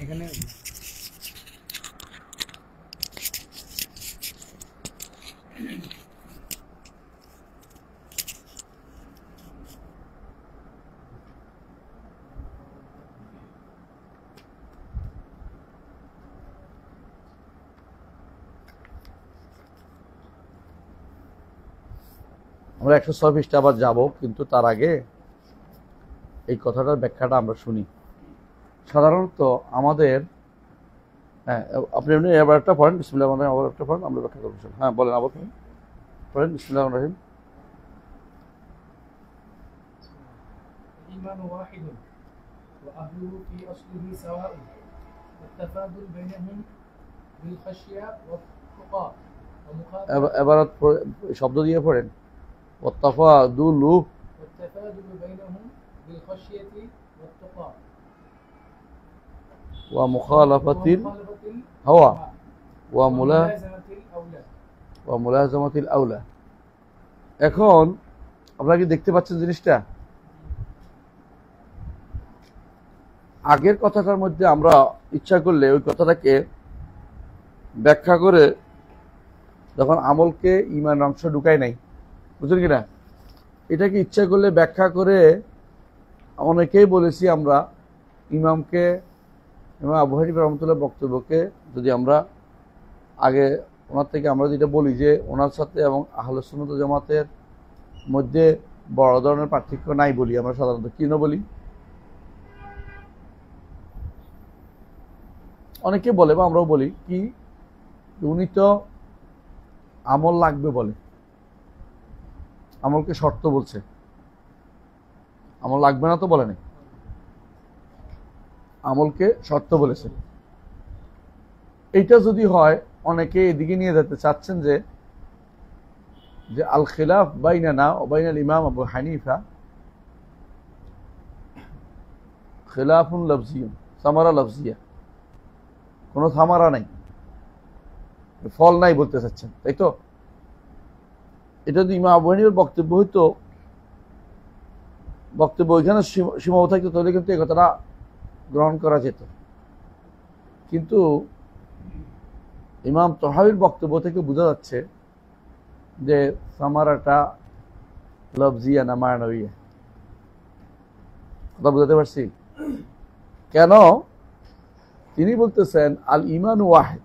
এখানে আমরা 106 পৃষ্ঠা আবার যাব, কিন্তু তার আগে এই কথাটার ব্যাখ্যাটা আমরা শুনি। সাধারণত আমাদের আপনি এমনি এবার একটা পড়েন, বিসমিল্লাহির রহমানির রহিম, আবার একটা পড়েন, আমরা ব্যাখ্যা করব। হ্যাঁ বলেন, আবার পড়েন বিসমিল্লাহির রহমানির রহিম। الإيمان واحد وأهله في أصله سواء والتفاضل بينهم بالخشية والتقى এবার শব্দ দিয়ে পড়েন, ওয়াত্তাফাদুলু والتفاضل بينهم بالخشية والتقى ومخالفة الهوى وملازمة الأولى। এখন আপনারা কি দেখতে পাচ্ছেন জিনিসটা? আগের কথাটার মধ্যে আমরা ইচ্ছা করলে ওই কথাটাকে ব্যাখ্যা করে যখন আমলকে ঈমান অংশ ঢুকাই নাই, বুঝলেন কিনা, এটাকে ইচ্ছা করলে ব্যাখ্যা করে অনেকেই বলেছি আমরা ইমাম আবু হানিফা রাহমাতুল্লাহ বক্তব্যকে যদি আমরা আগে ওনার থেকে আমরা যেটা বলি যে ওনার সাথে এবং আহলে সুন্নাত ওয়াল জামাতের মধ্যে বড় ধরনের পার্থক্য নাই বলি আমরা সাধারণত, কেন বলি? অনেকে বলে বা আমরাও বলি কি, উনি তো আমল লাগবে বলে, আমলকে শর্ত বলছে, আমল লাগবে না তো বলে নাই, আমলকে শর্ত বলেছে। এইটা যদি হয়, অনেকে এদিকে নিয়ে যেতে চাচ্ছেন যে আল খিলাফ বাইনানা ওয়া বাইনাল ইমাম আবু হানিফা খিলাফুন লফজিয়ুন, সামারা লফজিয়া, কোনো সামারা নাই, ফল নাই বলতে চাচ্ছেন, তাই তো? এটা যদি ইমাম আবু হানিফার বক্তব্য হইতো, বক্তব্য ওইখানে সীমাবদ্ধ থাকতো, তাহলে কিন্তু এই কথাটা গ্রহণ করা যেত। কিন্তু ইমাম তহাবির বক্তব্য থেকে বোঝা যাচ্ছে যে সামারাটা লফজিয়া না মানাবিয়া। কথা বুঝাতে পারছি? কেন? তিনি বলতেছেন আল ঈমান ওয়াহিদ,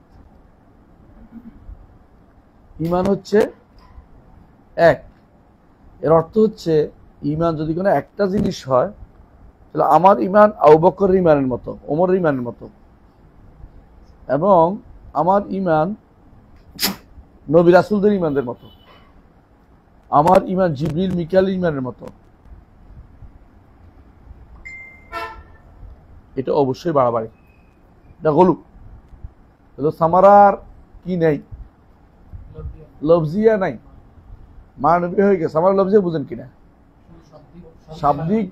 ঈমান হচ্ছে এক। এর অর্থ হচ্ছে ঈমান যদি কোনো একটা জিনিস হয়, তাহলে আমার ঈমান আবু বকরের ঈমানের মতো, ওমরের ঈমানের মতো, এবং আমার ঈমান নবী রাসূলদের ঈমানদের মতো, আমার ঈমান জিবরিল মিকাইলের ঈমানের মতো, এটা অবশ্যই বাড়াবাড়ি, এটা গলু। সামারার কি নেই? লফজিয়া নাই, মানবী হয়ে গেছে। আমার লফজিয়া বুঝেন কিনা? শাব্দিক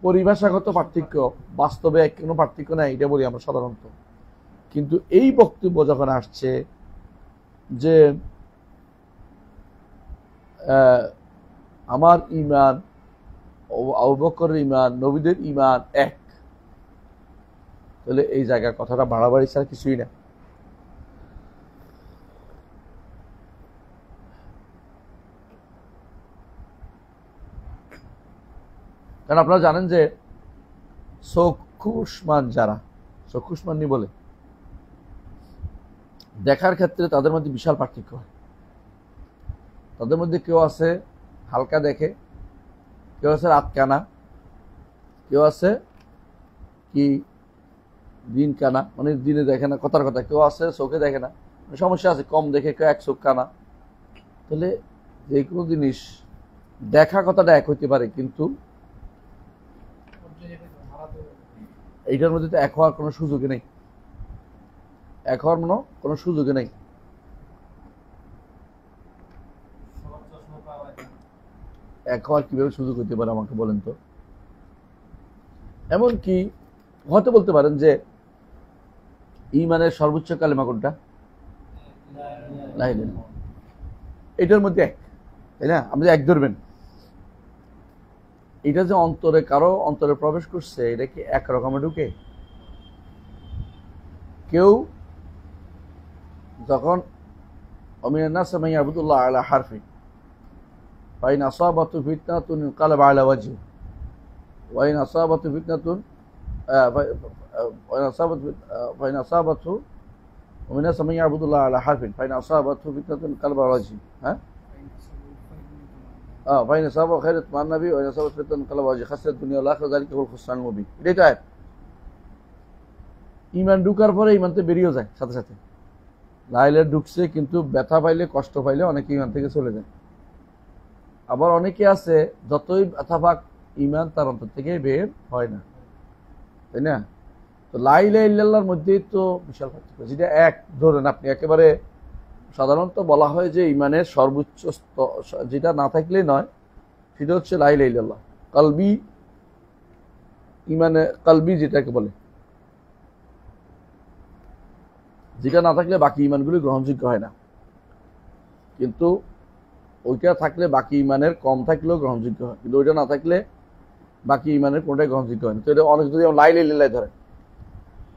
পরিভাষাগত পার্থক্য, বাস্তবে কোনো পার্থক্য নাই, এটা বলি আমরা সাধারণত। কিন্তু এই বক্তব্য যখন আসছে যে আমার ঈমান আবু বকরের ঈমান নবীদের ঈমান এক, তাহলে এই জায়গায় কথাটা বাড়াবাড়ি ছাড়া কিছুই না। কারণ আপনারা জানেন যে চক্ষুষ্মান যারা, চক্ষুষ্মানী বলে, দেখার ক্ষেত্রে তাদের মধ্যে বিশাল পার্থক্য হয়। তাদের মধ্যে কেউ আছে হালকা দেখে, কেউ আছে রাত কানা, কেউ আছে কি দিন কানা, মানে দিনে দেখে না কথার কথা, কেউ আছে চোখে দেখে না, সমস্যা আছে, কম দেখে, কেউ এক চোখ কানা। তাহলে যে কোনো জিনিস দেখা কথাটা এক হইতে পারে, কিন্তু এইটার মধ্যে তো এক হওয়ার কোনো সুযোগই নেই, এক হওয়ার কোনো সুযোগই নেই। এক হওয়ার কিভাবে সুযোগ হতে পারে আমাকে বলেন তো? এমনকি হয়তো বলতে পারেন যে ঈমানের সর্বোচ্চ কালেমা কোনটা? লা ইলাহা ইল্লাল্লাহ। এটার মধ্যে এক, তাই না? আপনি এক ধরবেন, এটা যে অন্তরে কারো অন্তরে প্রবেশ করছে, এটা কি এক রকমে ঢুকে? কেউ যখন ওমিনান নাস মান ইয়াবুদুল্লাহ আলা হারফি ফাইন আসাবাতু ফিতনাতুন ইনকালাবা আলা ওয়াজহি ওয়াইন আসাবাতু ফিতনাতুন ফাইন আসাবাতু ওমিনান নাস মান ইয়াবুদুল্লাহ আলা হারফিন ফাইন আসাবাতু ফিতনাতুন ইনকালাবা আলা ওয়াজহি। হ্যাঁ, ফাইন আসাবা খায়রাত মান নবী ওয়াইন আসাবাতু ফিতনাতুন ইনকালাবা আলা ওয়াজহি খাসিরাত দুনিয়া ওয়াল আখিরাহ যালিকা হুয়াল খুসরানুল মুবিন। এটাই তো আয়াত। ঈমান ঢুকার পরে ঈমান তো বেরিয়ে যায় সাথে সাথে। লা ইলাহা ঢুকছে, কিন্তু ব্যথা পাইলে, কষ্ট পাইলে অনেকে ঈমান থেকে চলে যায়। আবার অনেকে আছে যতই ব্যথা পাক ঈমান তার অন্তর থেকে বের হয় না, তাই না? তো লা ইলাহা ইল্লাল্লাহর মধ্যেই তো বিশাল পার্থক্য। যেটা এক ধরেন আপনি, একেবারে সাধারণত বলা হয় যে ঈমানের সর্বোচ্চ যেটা না থাকলেই নয়, সেটা হচ্ছে লা ইলাহা ইল্লাল্লাহ। কলবি ঈমানে কলবি যেটাকে বলে, যেটা না থাকলে বাকি ঈমানগুলি গ্রহণযোগ্য হয় না। কিন্তু ওইটা থাকলে বাকি ঈমানের কম থাকলেও গ্রহণযোগ্য হয়, কিন্তু ওইটা না থাকলে বাকি ঈমানের কোনটাই গ্রহণযোগ্য হয় না। তো এটা অনেক, যদি লা ইলাহা ইল্লাল্লাহ ধরে,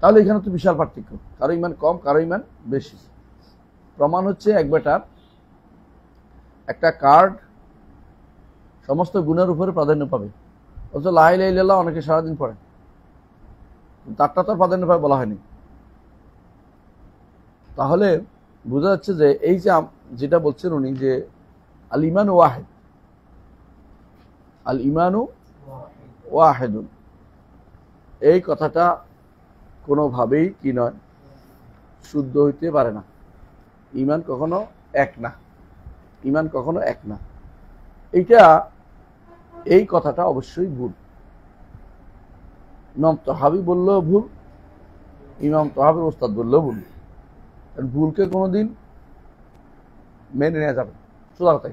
তাহলে এখানে তো বিশাল পার্থক্য, কারো ঈমান কম, কারো ঈমান বেশি। প্রমাণ হচ্ছে এক বেটার একটা কার্ড সমস্ত গুণের উপরে প্রাধান্য পাবে, অথচ লা ইলাহা ইল্লাল্লাহ অনেকে সারাদিন পড়ে, তারটা তো প্রাধান্য পাবে বলা হয়নি। তাহলে বোঝা যাচ্ছে যে এই যে যেটা বলছেন উনি, যে আল ঈমানু ওয়াহিদ, আল ঈমানু ওয়াহিদুন, এই কথাটা কোনোভাবেই কি নয়, শুদ্ধ হইতে পারে না। ঈমান কখনো এক না, ঈমান কখনো এক না। এই কথাটা অবশ্যই ভুল। ইমাম তাহাবী বললেও ভুল, ইমাম তাহাবীর ওস্তাদ বললেও ভুল। ভুলকে কোনোদিন মেনে নেওয়া যাবে। সোজা কথা,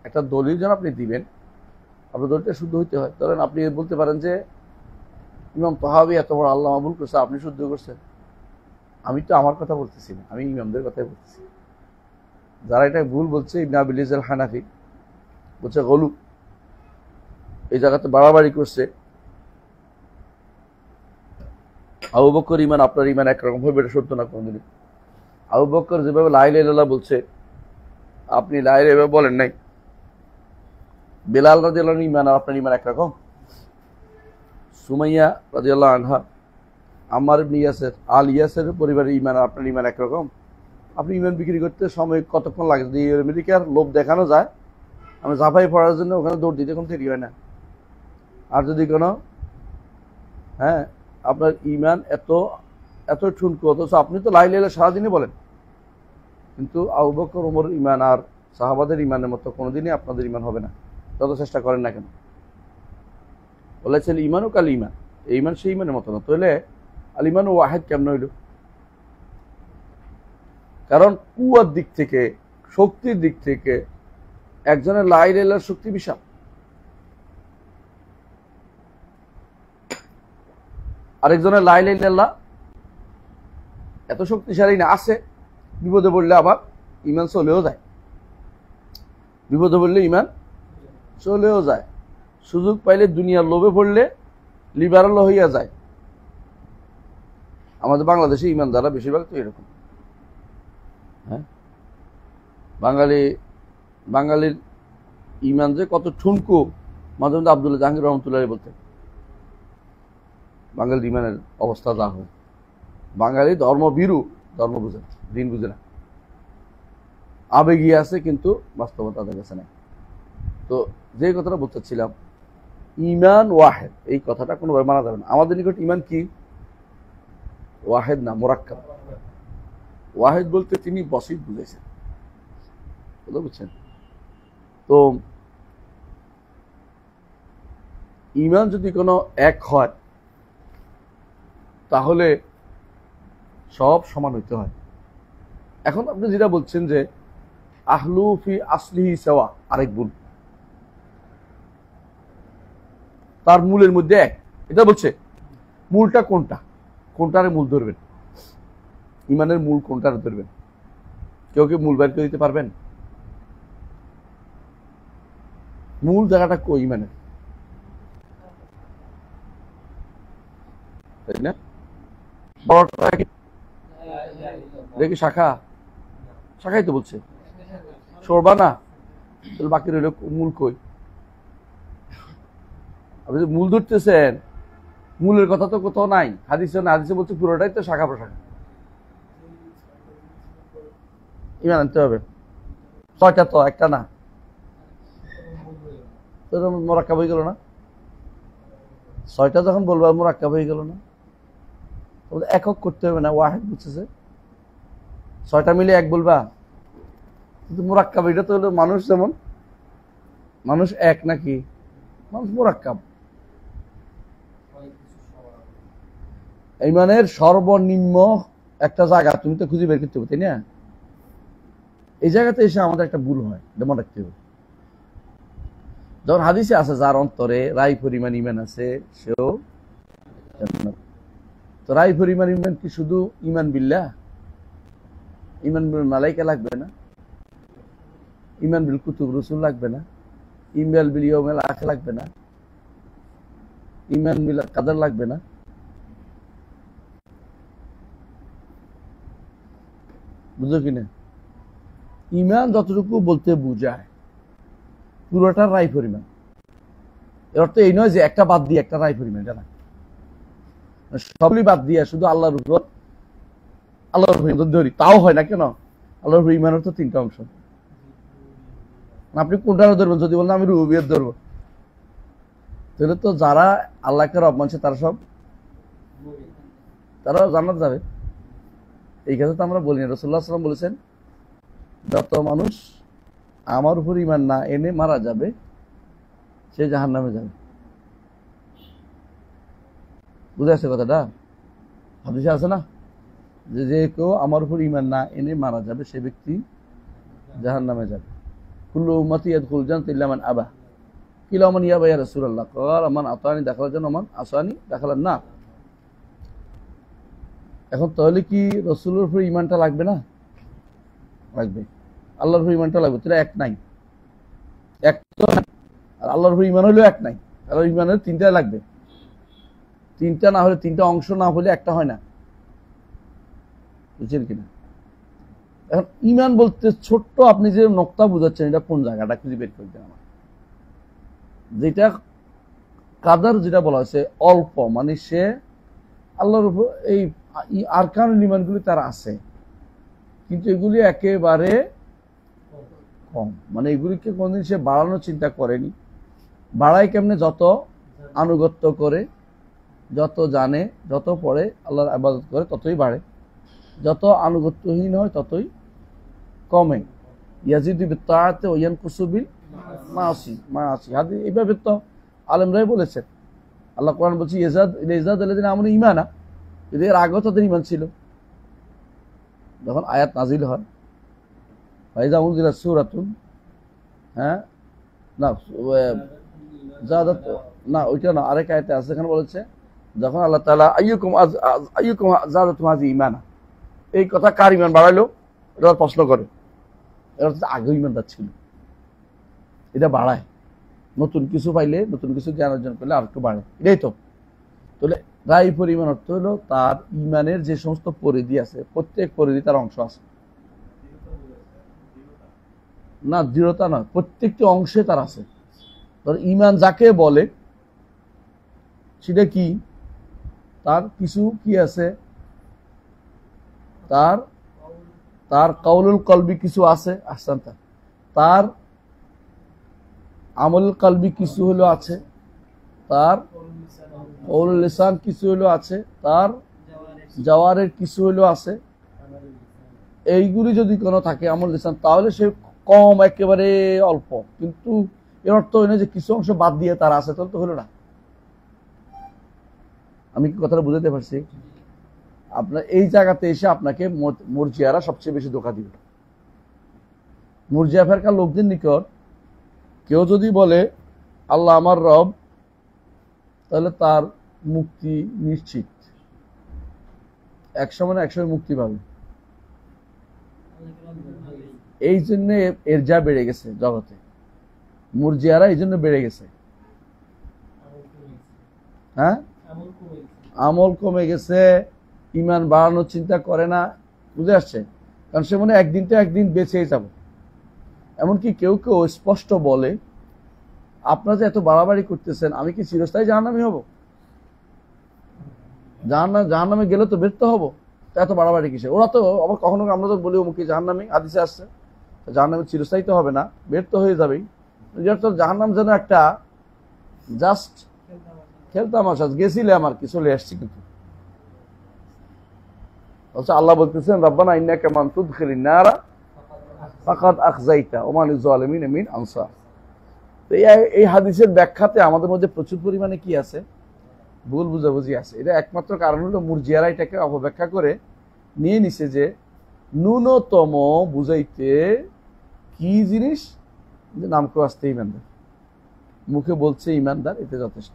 একটা দলিল যেন আপনি দিবেন, আপনার দলিলটা শুদ্ধ হইতে হয়। ধরেন আপনি বলতে পারেন যে ইমাম তাহাবী এত বড় আল্লামা ভুল করছে, আপনি শুদ্ধ করছেন। আমি তো আমার কথা বলতেছি না, আমি ইমামদের কথাই বলতেছি। যারা এটা ভুল বলছে, ইবনে আবিল ইজ আল হানাফি বলছে গলু, এই জায়গাতে বাড়াবাড়ি করছে। আবু বকর ঈমান আপনার ঈমান একরকম হবে, এটা সত্য না কোনদিন। আবু বকর যেভাবে লা ইলাহা ইল্লাল্লাহ বলছে, আপনি লা ইলাহা ইল্লাল্লাহ বলেন নাই। বেলাল রাদিয়াল্লাহু আনহু ঈমান আর আপনার ঈমান একরকম। সুমাইয়া রাদিয়াল্লাহু আনহা, আম্মার ইবনে ইয়াসির, আল ইয়াসিরের পরিবারের ঈমান আর আপনার ঈমান একরকম। আপনি ঈমান বিক্রি করতে সময় কতক্ষণ লাগে? যদি আমেরিকার লোভ দেখানো যায়, আমি ঝাঁপাই পড়ার জন্য ওখানে দৌড় দিতে কোনো দেরি হয় না। আর যদি কোনো আপনার ঈমান এত ঠুনকো, অথচ আপনি তো লা ইলাহা ইল্লাল্লাহ সারাদিনই বলেন, কিন্তু আবু বকর ওমরের ঈমান আর সাহাবাদের ঈমানের মতো কোনোদিনই আপনাদের ঈমান হবে না, যত চেষ্টা করেন না কেন। বলেছেন ঈমানু কাল ঈমান, এই ঈমান সেই ঈমানের মতো না। তাহলে আল ঈমানু ওয়াহিদ কেমন হইল? কারণ কুয়ার দিক থেকে, শক্তির দিক থেকে একজনের লা ইলাহা ইল্লাল্লাহর শক্তি বিশাল, আরেকজনের লা ইলাহা ইল্লাল্লাহ এত শক্তিশালী না, আছে, বিপদে পড়লে আবার ইমান চলেও যায়, বিপদে পড়লে ইমান চলেও যায়, সুযোগ পাইলে দুনিয়ার লোভে পড়লে লিবারাল হইয়া যায়। আমাদের বাংলাদেশে ইমানদাররা বেশিরভাগ তো এরকম। হ্যাঁ, বাঙালির ইমান যে কত ঠুনকো, মাঝে মধ্যে আব্দুল্লাহ জাহাঙ্গীর রহমতুল্লাহ বলতেন বাঙালির ইমানের অবস্থা যা হয়। বাঙালি ধর্মভীরু, ধর্ম বুঝে না, দিন বুঝে না, আবেগী আছে কিন্তু বাস্তবতা তাদের কাছে নাই। তো যে কথাটা বলতেছিলাম, ইমান ওয়াহেদ, এই কথাটা কোনোভাবে মানা যাবে না। আমাদের নিকট ইমান কি? ওয়াহেদ না, মোরাক্কাব। ওয়াহেদ বলতে তিনি বসিত বুঝেছেন, বুঝছেন? তো ইমান যদি কোনো এক হয় তাহলে সব সমান হইতে হয়। এখন আপনি যেটা বলছেন যে আহলু ফি আসলিহি সাওয়া, আরেক ভুল, তার মূলের মধ্যে এক, এটা বলছে। মূলটা কোনটা? কোনটারে মূল ধরবেন? ইমানের মূল কোনটারে ধরবেন? কেউ কি মূল বের করে দিতে পারবেন? মূল জায়গাটা কই ইমানের? তাই না? দেখি শাখা, শাখাই তো বলছে, সরবা না, তাহলে বাকি রইল মূল কই? আপনি মূল ধরতেছেন, মূলের কথা তো কোথাও নাই, হাদিসে না, হাদিসে বলছে পুরোটাই তো শাখা প্রশাখা। ইমান আনতে হবে, ছয়টা তো, একটা না, মোরাক্কাব হয়ে গেল না? ছয়টা যখন বলবো মোরাক্কাব হয়ে গেল না? একক করতে হবে না, ওয়াহেদ বুঝতেছে, ছয়টা মিলে এক বলবা, কিন্তু মোরাক্কাব এটা তো হলো মানুষ, যেমন মানুষ এক নাকি, মানুষ মোরাক্কাব। ইমানের সর্বনিম্ন একটা জায়গা তুমি তো খুঁজে বের করতে হবে, তাই না? এই জায়গাতে এসে আমাদের একটা ভুল হয়, এটা মনে রাখতে হবে। যখন হাদিসে আছে যার অন্তরে রাই পরিমাণ ইমান আছে সেও জান্নাত। তো রাই পরিমাণ ইমান কি শুধু ইমান বিল্লাহ, ইমান বিল মালাইকা লাগবে না, ইমান বিল কুতুব রসুল লাগবে না, ইমান বিল ইয়াউমিল আখির লাগবে না, ইমান বিল কাদার লাগবে না? বুঝো কিনা? ইমান যতটুকু বলতে বুঝায় পুরোটা রায় পরিমাণ। এর অর্থ এই নয় যে একটা বাদ দিয়ে একটা রায় পরিমাণ, এটা না, সবই বাদ দিয়ে শুধু আল্লাহর উপর, আল্লাহর উপর ধরি, তাও হয় না। কেন? আল্লাহর উপর ইমানের তো তিনটা অংশ, আপনি কোনটা ধরবেন? যদি বলেন আমি রুবুবিয়ত ধরবো, তাহলে তো যারা আল্লাহকে রব মানছে তারা সব, তারা জান্নাত যাবে। এই কথা তো আমরা বলি না। রাসূলুল্লাহ সাল্লাল্লাহু আলাইহি ওয়াসাল্লাম বলেছেন, যত মানুষ আমার উপর ইমান না এনে মারা যাবে সে জাহান্নামে যাবে। বুঝে আসছে কথাটা? হাদিসে আছে না যে যে কেউ আমার উপর ইমান না এনে মারা যাবে সে ব্যক্তি জাহান্নামে যাবে। কুল্লু উম্মতি ইয়াদখুলুল জান্নাতা ইল্লা মান আবা। কিলা মান ইয়াবা ইয়া রাসূলুল্লাহ? ক্বালা মান আতানি দাখালাল জান্নাহ মান আসানি দাখালান নার। এখন তাহলে কি রাসূলের উপর ইমানটা লাগবে না? লাগবে। আল্লাহর উপর ইমানটা লাগবে, তাহলে এক নাই, এক তো, আর আল্লাহর উপর ইমান হলেও এক নাই। আল্লাহর ইমানের তিনটা লাগবে, তিনটা না হলে, তিনটা অংশ না হলে একটা হয় না। বুঝছেন কিনা? এখন ইমান বলতে ছোট্ট আপনি যে নক্তা বুঝাচ্ছেন, এটা কোন জায়গাটা খুঁজে বের করে দেন আমার। যেটা কাদার যেটা বলা হয়েছে অল্প, মানে সে আল্লাহর উপর এই আরকানুল ইমানগুলি তার আছে, কিন্তু এগুলি একেবারে কম, মানে এগুলিকে কোনদিন সে বাড়ানোর চিন্তা করেনি। বাড়ায় কেমনে? যত আনুগত্য করে, যত জানে, যত পড়ে, আল্লাহর ইবাদত করে ততই বাড়ে। যত আনুগত্যহীন হয় ততই কমে। ইয়াজিদু বিত্তাআতি ওয়া ইয়ানকুসু বিল মাআসি। হাদিস এইভাবে তো আলেমরাই বলেছেন। আল্লাহ কোরআন বলছে ইয়াজাদ আল্লাযিনা আমানু ঈমানা, এদের আগেও তাদের ঈমান ছিল। যখন আয়াত নাজিল হয়, ফাইজা উনজিলাত সূরাতুন, হ্যাঁ না জাদাত না, ওইটা না, আরেক আয়াতে আছে, এখানে বলেছে যখন আল্লাহ তাআলা আইয়ুকুম জাদাতুম হাযিহি ঈমানা, এই কথা কার ইমান বাড়াইলো, এটা প্রশ্ন করে। এটা হচ্ছে আগেও ইমানদার ছিল, এটা বাড়ায়। নতুন কিছু পাইলে, নতুন কিছু জ্ঞান অর্জন করলে আর একটু বাড়ে, এটাই তো। তাহলে রায় পরিমাণ অর্থ হলো তার ইমানের যে সমস্ত পরিধি আছে, প্রত্যেক পরিধি তার অংশ আছে। না, দৃঢ়তা নয়, প্রত্যেকটি অংশে তার আছে। ধর ইমান যাকে বলে সেটা কি, তার কিছু কি আছে, তার তার কাউলুল কলবি কিছু আছে, আহসান, তার আমল কলবি কিছু হলো আছে, তার কাউলুল লিসান কিছু হলো আছে, তার জাওয়ারের কিছু হলো আছে। এইগুলি যদি কোনো থাকে আমল লিসান, তাহলে সে কম, একেবারে অল্প। কিন্তু এর অর্থ হয় না যে কিছু অংশ বাদ দিয়ে তার আছে, তাহলে তো হলো না। আমি কি কথাটা বুঝাতে পারছি? আপনার এই জায়গাতে এসে আপনাকে মুরজিয়ারা সবচেয়ে বেশি ধোঁকা দিবে। মুরজিয়া ফেরকার লোকদের নিকট কেউ যদি বলে আল্লাহ আমার রব, তাহলে তার মুক্তি নিশ্চিত, একসময় না একসময় মুক্তি পাবে। এই জন্য এর যা বেড়ে গেছে জগতে, মুরজিয়ারা এই জন্য বেড়ে গেছে। হ্যাঁ, আমল কমে গেছে, ইমান বাড়ানোর চিন্তা করে না, বুঝে আসছে? কারণ সে মনে একদিন তো একদিন বেঁচেই যাব। এমনকি কেউ কেউ স্পষ্ট বলে, আপনারা যে এত বাড়াবাড়ি করতেছেন, আমি কি চিরস্থায়ী জাহান্নামী হব? জাহান্নামে গেলে তো বেরতে হবো, এত বাড়াবাড়ি কিসে? ওরা তো আবার কখনো আমরা তো বলি অমুকি জাহান্নামী, হাদিসে আসছে জাহান্নামে চিরস্থায়ী তো হবে না, বের তো হয়ে যাবেই। জাহান্নাম যেন একটা জাস্ট খেলতামাশা, গেছিলে আমার কি, চলে আসছি। কিন্তু আল্লাহ বলতেছেন রব্বানা ইন্নাকা মান তুদখিলিন নারা ফাকাদ আখযাইতা ওয়া মা লিয-যালিমিন মিন আনসার। তো এই হাদিসের ব্যাখ্যাতে আমাদের মধ্যে প্রচুর পরিমাণে কি আছে, ভুল বুঝাবুঝি আছে। এটা একমাত্র কারণ হলো মুরজিয়ারা এটাকে অপব্যাখ্যা করে নিয়ে নিছে যে ন্যূনতম বুঝাইতে কি জিনিস, যে নামকে আসতে ইমানদার, মুখে বলছে ইমানদার, এতে যথেষ্ট।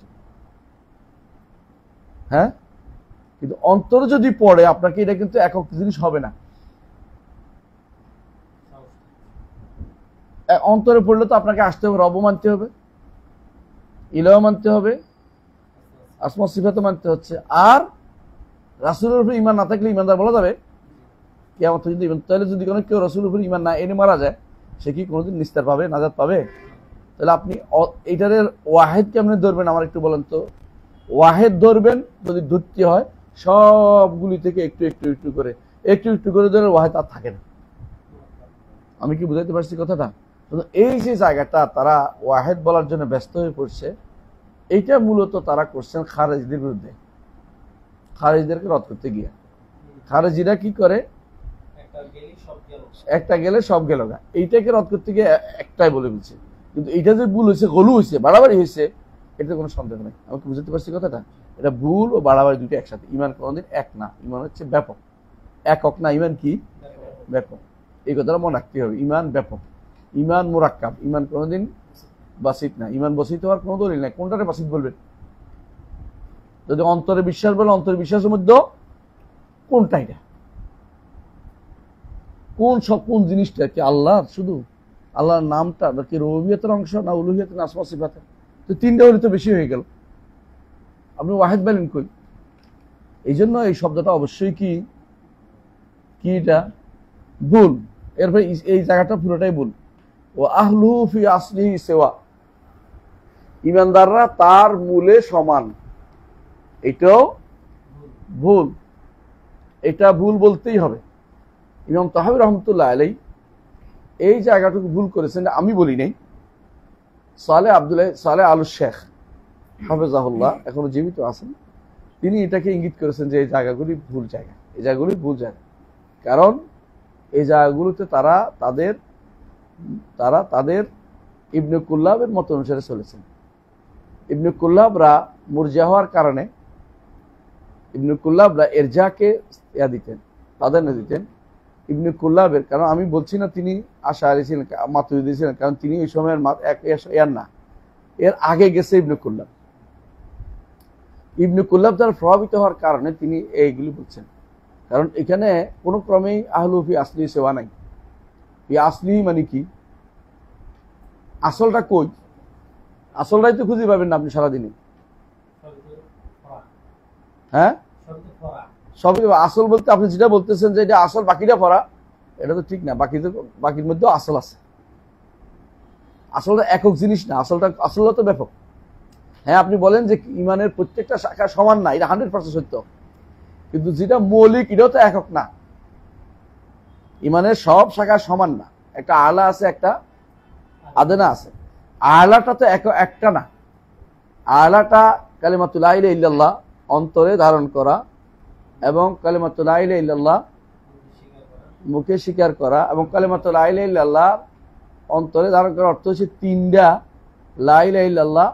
হ্যাঁ, কিন্তু অন্তরে যদি পড়ে আপনাকে, এটা কিন্তু একক জিনিস হবে না। অন্তরে পড়লে তো আপনাকে আসতে হবে, রব মানতে হবে, ইলাহ মানতে হবে, আসমা সিফাত মানতে হচ্ছে। আর রাসূলের উপর ঈমান না থাকলে ঈমানদার বলা যাবে? কিয়ামত পর্যন্ত ঈমান। তাহলে যদি কোনো কেউ রাসূলের উপর ঈমান না এনে মারা যায়, সে কি কোনোদিন নিস্তার পাবে, নাজাত পাবে? তাহলে আপনি এইটার ওয়াহেদ কেমনে ধরবেন আমার একটু বলেন তো। ওয়াহেদ ধরবেন, যদি ধরতে হয় সবগুলি থেকে একটু একটু একটু করে, একটু একটু করে ধরে ওয়াহেদ আর থাকে না। আমি কি বুঝাইতে পারছি কথাটা? এই যে জায়গাটা তারা ওয়াহেদ বলার জন্য ব্যস্ত হয়ে পড়ছে, এইটা মূলত তারা করছেন খারেজিদের বিরুদ্ধে, খারেজিদেরকে রদ করতে গিয়ে। খারেজিরা কি করে, একটা গেলে সব গেল গা, এইটাকে রদ করতে গিয়ে একটাই বলে বলছে। কিন্তু এইটা যে ভুল হয়েছে, গলু হয়েছে, বাড়াবাড়ি হয়েছে, এটাতে কোনো সন্দেহ নেই। আমাকে বুঝতে পারছি কথাটা? এটা ভুল ও বাড়াবাড়ি দুটো একসাথে। ইমান কোনোদিন এক না, ইমান হচ্ছে ব্যাপক, একক না। ইমান কি? ব্যাপক। এই কথাটা মনে রাখতে হবে। ইমান ব্যাপক, ইমান মুরাক্কাব, ইমান কোনোদিন বাসিত না। ইমান বসিত হওয়ার কোনো দলিল নাই। কোনটারে বাসিত বলবেন? যদি অন্তরে বিশ্বাস বলে, অন্তরে বিশ্বাসের মধ্যে কোনটা, এটা কোন জিনিসটা কি আল্লাহর, শুধু আল্লাহর নামটা নাকি রুবুবিয়তের অংশ, না উলুহিয়তের, না আসমা সিফাতের? তো তিনটা হলে তো বেশি হয়ে গেল। আপনি ওয়াহেদ বলেন কই? এই জন্য এই শব্দটা অবশ্যই কি এটা ভুল। এরপরে এই জায়গাটা পুরোটাই ভুল। ও আহলুহু ফি আসলিহি সাওয়া, ইমানদাররা তার মূলে সমান, এটাও ভুল। এটা ভুল বলতেই হবে। ইমাম তাহাবী রহমতুল্লাহ আলাইহি এই জায়গাটুকু ভুল করেছেন, আমি বলি নাই। সালেহ আল শেখ হাফেজাহুল্লাহ এখনো জীবিত আছেন, তিনি এটাকে ইঙ্গিত করেছেন যে এই জায়গাগুলি ভুল জায়গা, এই জায়গাগুলি ভুল জায়গা। কারণ এই জায়গাগুলোতে তারা তাদের ইবনে কুল্লাবের মত অনুসারে চলেছেন। ইবনে কুল্লাবরা মুরজিয়া হওয়ার কারণে ইবনে কুল্লাবরা এরজাকে দিতেন, প্রাধান্য দিতেন। ইবনে কুল্লাবের, কারণ আমি বলছি না তিনি আশআরী ছিলেন, মাতুরিদি ছিলেন, কারণ তিনি এই সময়ের না, এর আগে গেছে ইবনে কুল্লাব। ইবনে কুল্লাব দ্বারা প্রভাবিত হওয়ার কারণে তিনি এইগুলি বলছেন। কারণ এখানে কোনো ক্রমেই আহলু ফি আসলি সেওয়া নাই। এই আসলি মানে কি, আসলটা কই? আসলটাই তো খুঁজে পাবেন না আপনি সারাদিনে। হ্যাঁ, সব আসল বলতে আপনি যেটা বলতেছেন যে এটা আসল, বাকিটা পড়া, এটা তো ঠিক না। বাকির মধ্যেও আসল আছে। আসলটা একক জিনিস না, আসলটা তো ব্যাপক। হ্যাঁ, আপনি বলেন যে ইমানের প্রত্যেকটা শাখা সমান না, এটা 100% সত্য, কিন্তু যেটা মৌলিক এটাও তো একক না। ইমানের সব শাখা সমান না, একটা আলা আছে, একটা আদেনা আছে। আলাটা তো একটা না। আলাটা কালিমাতুল লা ইলাহা ইল্লাল্লাহ অন্তরে ধারণ করা এবং কালিমাতুল লা ইলাহা ইল্লাল্লাহ মুখে স্বীকার করা, এবং কালিমাতুল লা ইলাহা ইল্লাল্লাহ অন্তরে ধারণ করার অর্থ হচ্ছে তিনটা লা ইলাহা ইল্লাল্লাহ,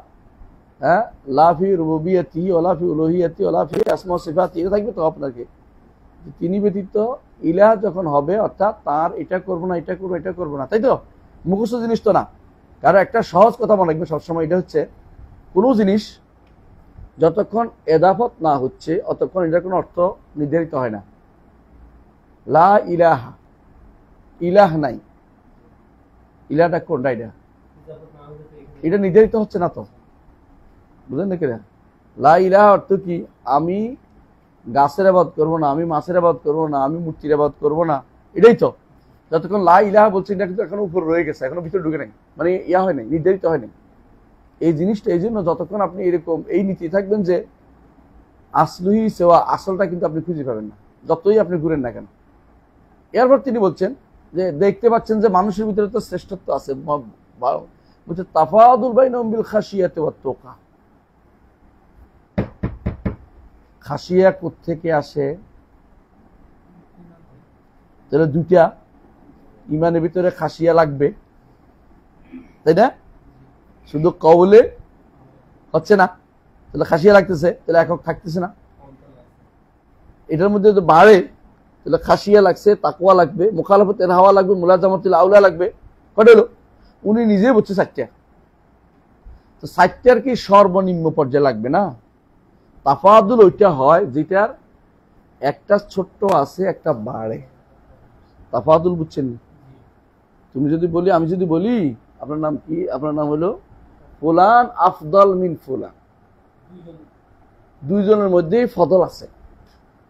হ্যাঁ, লা ফি রুবুবিয়্যাতি ওয়া ফি উলুহিয়্যাতি ওয়া ফি আসমা ওয়া সিফাতি, এটা থাকবে তো আপনাকে। তিনি ব্যতীত ইলাহ যখন হবে, অর্থাৎ তার এটা করবো না, এটা করবো, এটা করবো না, তাই তো? মুখস্থ জিনিস তো না। কারণ একটা সহজ কথা মনে রাখবে সবসময়, এটা হচ্ছে কোনো জিনিস যতক্ষণ এদাফত না হচ্ছে অতক্ষণ এটার কোনো অর্থ নির্ধারিত হয় না। লা ইলাহা, ইলাহ নাই, ইলাহটা কোনটা? এটা নির্ধারিত হচ্ছে না তো, বুঝলেন নাকি? লা ইলাহা অর্থ কি? আমি গাছের আবাদ করবো না, আমি মাছের আবাদ করবো না, আমি মূর্তির আবাদ করবো না, এটাই তো। যতক্ষণ লা ইলাহা বলছি এটা কিন্তু এখনো উপর রয়ে গেছে, এখনো ভিতরে ঢুকে নাই, মানে ইয়া হয় নাই, নির্ধারিত হয় নাই এই জিনিসটা। এই জন্য যতক্ষণ আপনি এরকম এই নীতি থাকবেন যে আসলুহি সেওয়া, আসলটা কিন্তু আপনি খুঁজে পাবেন না, যতই আপনি ঘুরেন না কেন। এরপর তিনি বলছেন যে দেখতে পাচ্ছেন যে মানুষের ভিতরে তো শ্রেষ্ঠত্ব আছে, বলছে তাফাদুল বাইনাহুম বিল খাশিয়াতি ওয়াত তাকা। খাশিয়া কোত্থেকে আসে? তাহলে দুইটা, ইমানের ভিতরে খাশিয়া লাগবে, তাই না? শুধু কওলে হচ্ছে না, তাহলে খাশিয়া লাগতেছে, তাহলে একক থাকতেছে না। এটার মধ্যে যদি বাড়ে তাহলে খাশিয়া লাগছে, তাকওয়া লাগবে, মুখালাফাতের হাওয়া লাগবে, মুলাজামাতুল আউলা লাগবে। কটা হলো? উনি নিজেই বলছে 4টা। তো 4টার কি সর্বনিম্ন পর্যায়ে লাগবে না? তাফাদুল ওইটা হয় যেটার একটা ছোট্ট আছে, একটা বাড়ে। তাফাদুল বুঝছেন? তুমি যদি বলি, আমি যদি বলি আপনার নাম কি, আপনার নাম হলো ফুলান আফদল মিন ফুলান, দুইজনের মধ্যেই ফদল আছে,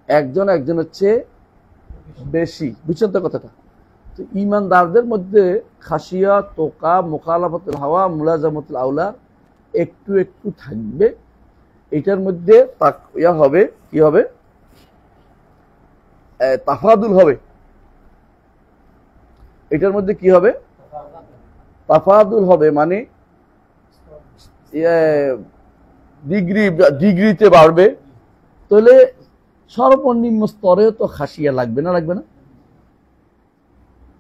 একজন হচ্ছে বেশি। বুঝছেন তো কথাটা? তো ইমানদারদের মধ্যে খাশিয়া, তোকা, মুখালাফাতুল হাওয়া, মুলাজামাতুল আউলা একটু একটু থাকবে। এটার মধ্যে ইয়া হবে, কি হবে? তাফাদুল হবে। এটার মধ্যে কি হবে? তাফাদুল হবে, মানে ডিগ্রিতে বাড়বে। তাহলে সর্বনিম্ন স্তরেও তো খাসিয়া লাগবে না, লাগবে না?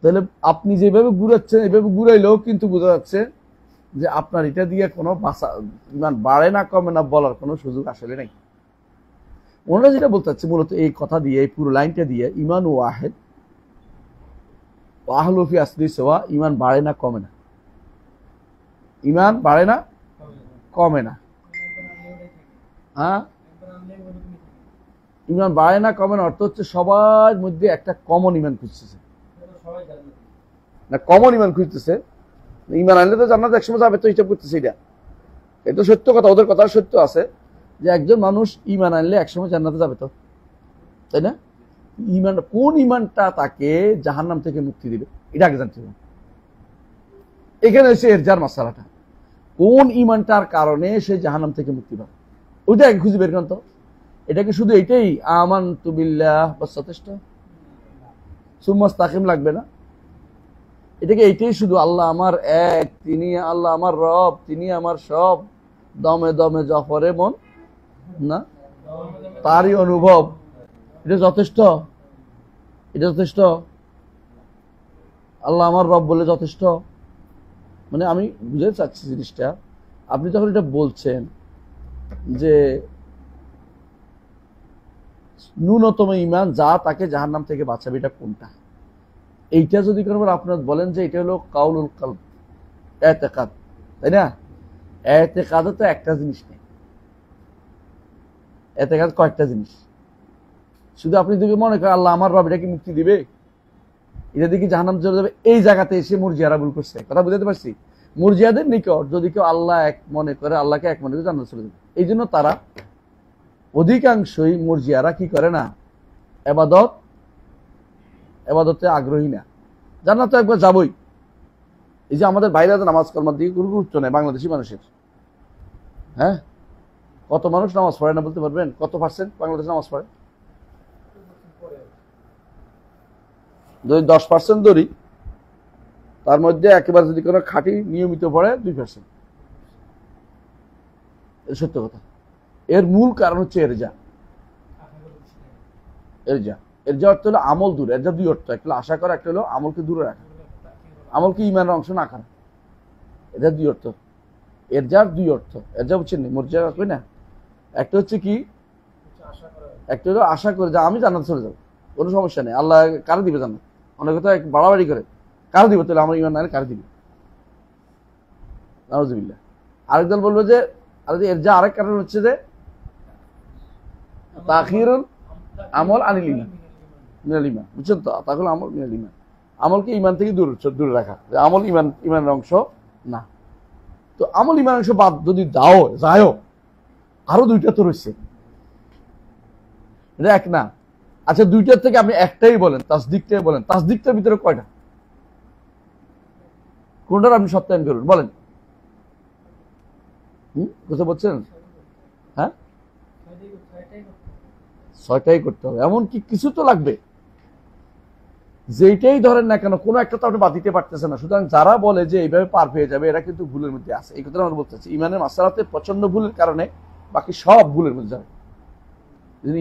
তাহলে আপনি যেভাবে ঘুরাচ্ছেন, এভাবে ঘুরাইলেও কিন্তু বোঝা যাচ্ছে যে আপনার এটা দিয়ে কোনো ইমান বাড়ে না কমে না বলার কোনো সুযোগ আসলে নাই। ওনারা যেটা বলতে চাচ্ছে মূলত এই কথা দিয়ে, এই পুরো লাইনটা দিয়ে, ইমান ওয়াহেদ আহলু ফি আসলি সেওয়া, ইমান বাড়ে না কমে না, ইমান বাড়ে না কমে না। হ্যাঁ, ইমান বাড়ে না কমে না অর্থ হচ্ছে সবার মধ্যে একটা কমন ইমান খুঁজতেছে না, কমন ইমান খুঁজতেছে। ইমান আনলে তো জান্নাতে একসময় যাবে, তো হিসাব করতেছে। এটা সত্য কথা, ওদের কথা সত্য আছে যে একজন মানুষ ইমান আনলে একসময় জান্নাতে যাবে, তো তাই না? ইমান, কোন ইমানটা তাকে জাহান্নাম থেকে মুক্তি দিবে এটা আগে জানতে হবে। এখানে এসে এরজার মাসালাটা, কোন ইমানটার কারণে সে জাহান্নাম থেকে মুক্তি পাবে ওইটা আগে খুঁজে বের করেন। তো এটা কি শুধু এইটাই আমানতু বিল্লাহ বাস যথেষ্ট? সুম্মা ইসতাকিম লাগবে না? এটাকে এইটাই শুধু আল্লাহ আমার এক, তিনি আল্লাহ আমার রব, তিনি আমার সব, দমে দমে জফরে মন না তারই অনুভব, এটা যথেষ্ট? এটা যথেষ্ট? আল্লাহ আমার রব বলে যথেষ্ট? মানে আমি বুঝতে চাচ্ছি জিনিসটা, আপনি যখন এটা বলছেন যে ন্যূনতম ইমান যা তাকে জাহান্নাম থেকে বাঁচাবে, এটা কোনটা? এইটা যদি কোনোবার আপনার বলেন যে এটা হলো কাউলুল কলব, এতেকাদ, তাই না? এতেকাদে তো একটা জিনিস নেই, এতেকাদ কয়েকটা জিনিস। শুধু আপনি যদি মনে করেন আল্লাহ আমার রব, এটা কি মুক্তি দিবে, এটা দিকে জাহান্নাম চলে যাবে, এই জায়গাতে এসে মুরজিয়ারা ভুল করছে। কথা বুঝতে পারছি? মুরজিয়াদের নিকট যদি কেউ আল্লাহ এক মনে করে, আল্লাহকে এক মনে করে জান্নাত চলে যাবে। এই জন্য তারা অধিকাংশই মুরজিয়ারা কি করে না, এবাদতে আগ্রহী না। জান্নাত তো একবার যাবই। এই যে আমাদের বাইরে নামাজ কর্মার দিকে কোনো গুরুত্ব নেই বাংলাদেশি মানুষের। হ্যাঁ, কত মানুষ নামাজ পড়ে না বলতে পারবেন? কত পার্সেন্ট বাংলাদেশে নামাজ পড়ে? যদি 10% ধরি, তার মধ্যে একেবারে যদি কোনো খাঁটি নিয়মিত পড়ে 2%। সত্য কথা। এর মূল কারণ হচ্ছে এরজা। এরজা অর্থ হলো আমল দূরে। এরজা দুই অর্থ, একটা হলো আশা করা, একটা হলো আমলকে দূরে রাখা, আমলকে ইমানের অংশ না করা। এটা দুই অর্থ, এরজার দুই অর্থ। এরজা বুঝছেন মুরজিয়া কই না? একটা হচ্ছে কি, একটা হলো আশা করে যে আমি জান্নাতে চলে যাবো, কোনো সমস্যা নেই, আল্লাহ কারে দিবে জান্নাত। অনেক কথা বাড়াবাড়ি করে, কারে দিবে তাহলে আমার ইমান না কারে দিবে, নাউজুবিল্লাহ। আরেক দল বলবো যে এরজা আরেক কারণ হচ্ছে যে তাখিরুল আমল আনিল ইমান মিনাল ইমান। বুঝছেন তো? তাহলে আমল মিনাল ইমান, আমলকে ইমান থেকে দূরে রাখা, আমল ইমানের অংশ না। তো আমল ইমানের অংশ বাদ যদি দাও যায়, আরো দুইটা তো রয়েছে, এটা এক না। আচ্ছা, দুইটার থেকে আপনি একটাই বলেন, তাসদিকটাই বলেন। তাসদিকটার ভিতরে কয়টা? কোনটার আপনি সত্যায়ন করুন বলেন? বুঝতে পারছেন? হ্যাঁ, 6টাই করতে হবে। এমন কি কিছু তো লাগবে, যেটাই ধরেন না কেন কোনো একটা তো আপনি বাদ দিতে পারতেছে না। সুতরাং যারা বলে যে এইভাবে পার পেয়ে যাবে, এরা কিন্তু ভুলের মধ্যে আছে। এই কথা আমরা বলতে চাচ্ছি। ইমানের মাসআলাতে প্রচন্ড ভুলের কারণে বাকি সব ভুলের মধ্যে যাবে।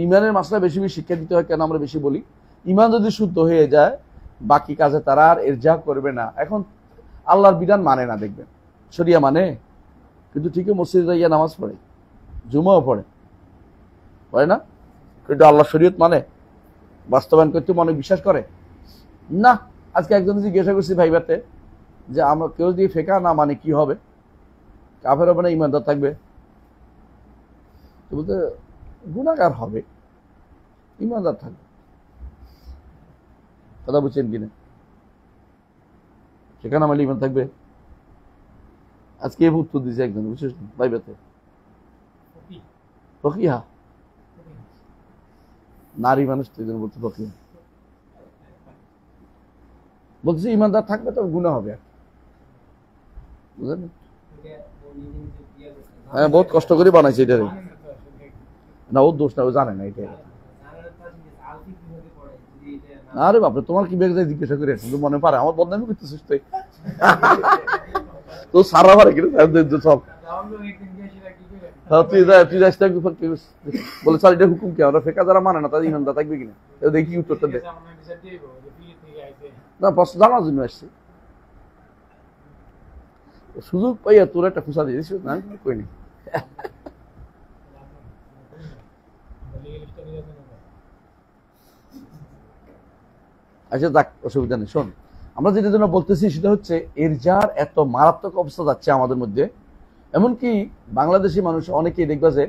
ইমানের মাসলা বেশি বেশি শিক্ষা দিতে হয় কেন আমরা বেশি বলি, ইমান যদি শুদ্ধ হয়ে যায় বাকি কাজে তারা আর এরজা করবে না। এখন আল্লাহর বিধান মানে না, দেখবেন শরিয়া মানে, কিন্তু ঠিকই মসজিদে যাইয়া নামাজ পড়ে, জুমাও পড়ে না, কিন্তু আল্লাহ শরীয়ত মানে, বাস্তবায়ন করতে মনে বিশ্বাস করে না। আজকে একজন জিজ্ঞাসা করছি ভাইবাতে যে আমরা কেউ যদি ফেকা না মানে কি হবে, কাফের হবে না ইমানদার থাকবে? তো বলতে গুনাহগার হবে, ইমানদার থাকবে। কথা বুঝছেন কিনা? সেখানে আমার ইমান থাকবে। আজকে উত্তর দিয়েছে একজন, বুঝছিস ভাইবাতে, ফকিহা নারী মানুষ তো বলতে, ফকিহা বলছে ইমানদার থাকবে তো গুনাহ হবে। বুঝলেন? হ্যাঁ, বহুত কষ্ট করে বানাইছে এটা। না, ওর দোষ না, ও জানে না এটা। আরে বাপরে, তোমার কি বেগ যায় জিজ্ঞাসা করে আসছে, মনে পারে আমার বদনামি করতেছিস তুই? তো সারা পারে কিন্তু সব তুই বলে স্যার এটা হুকুম কি? আমরা ফেকা যারা মানে না তাদের ইমানদার থাকবে কিনা, দেখি উত্তরটা দে। না, প্রশ্ন জানার জন্য আসছে, সুযোগ পাইয়া তোর একটা খুশা দিয়েছিস না, কইনি। আচ্ছা, দেখ, অসুবিধা নেই। শোন, আমরা যেটা জন্য বলতেছি সেটা হচ্ছে এরজার এত মারাত্মক অবস্থা যাচ্ছে আমাদের মধ্যে। এমনকি বাংলাদেশি মানুষ অনেকেই দেখবা যে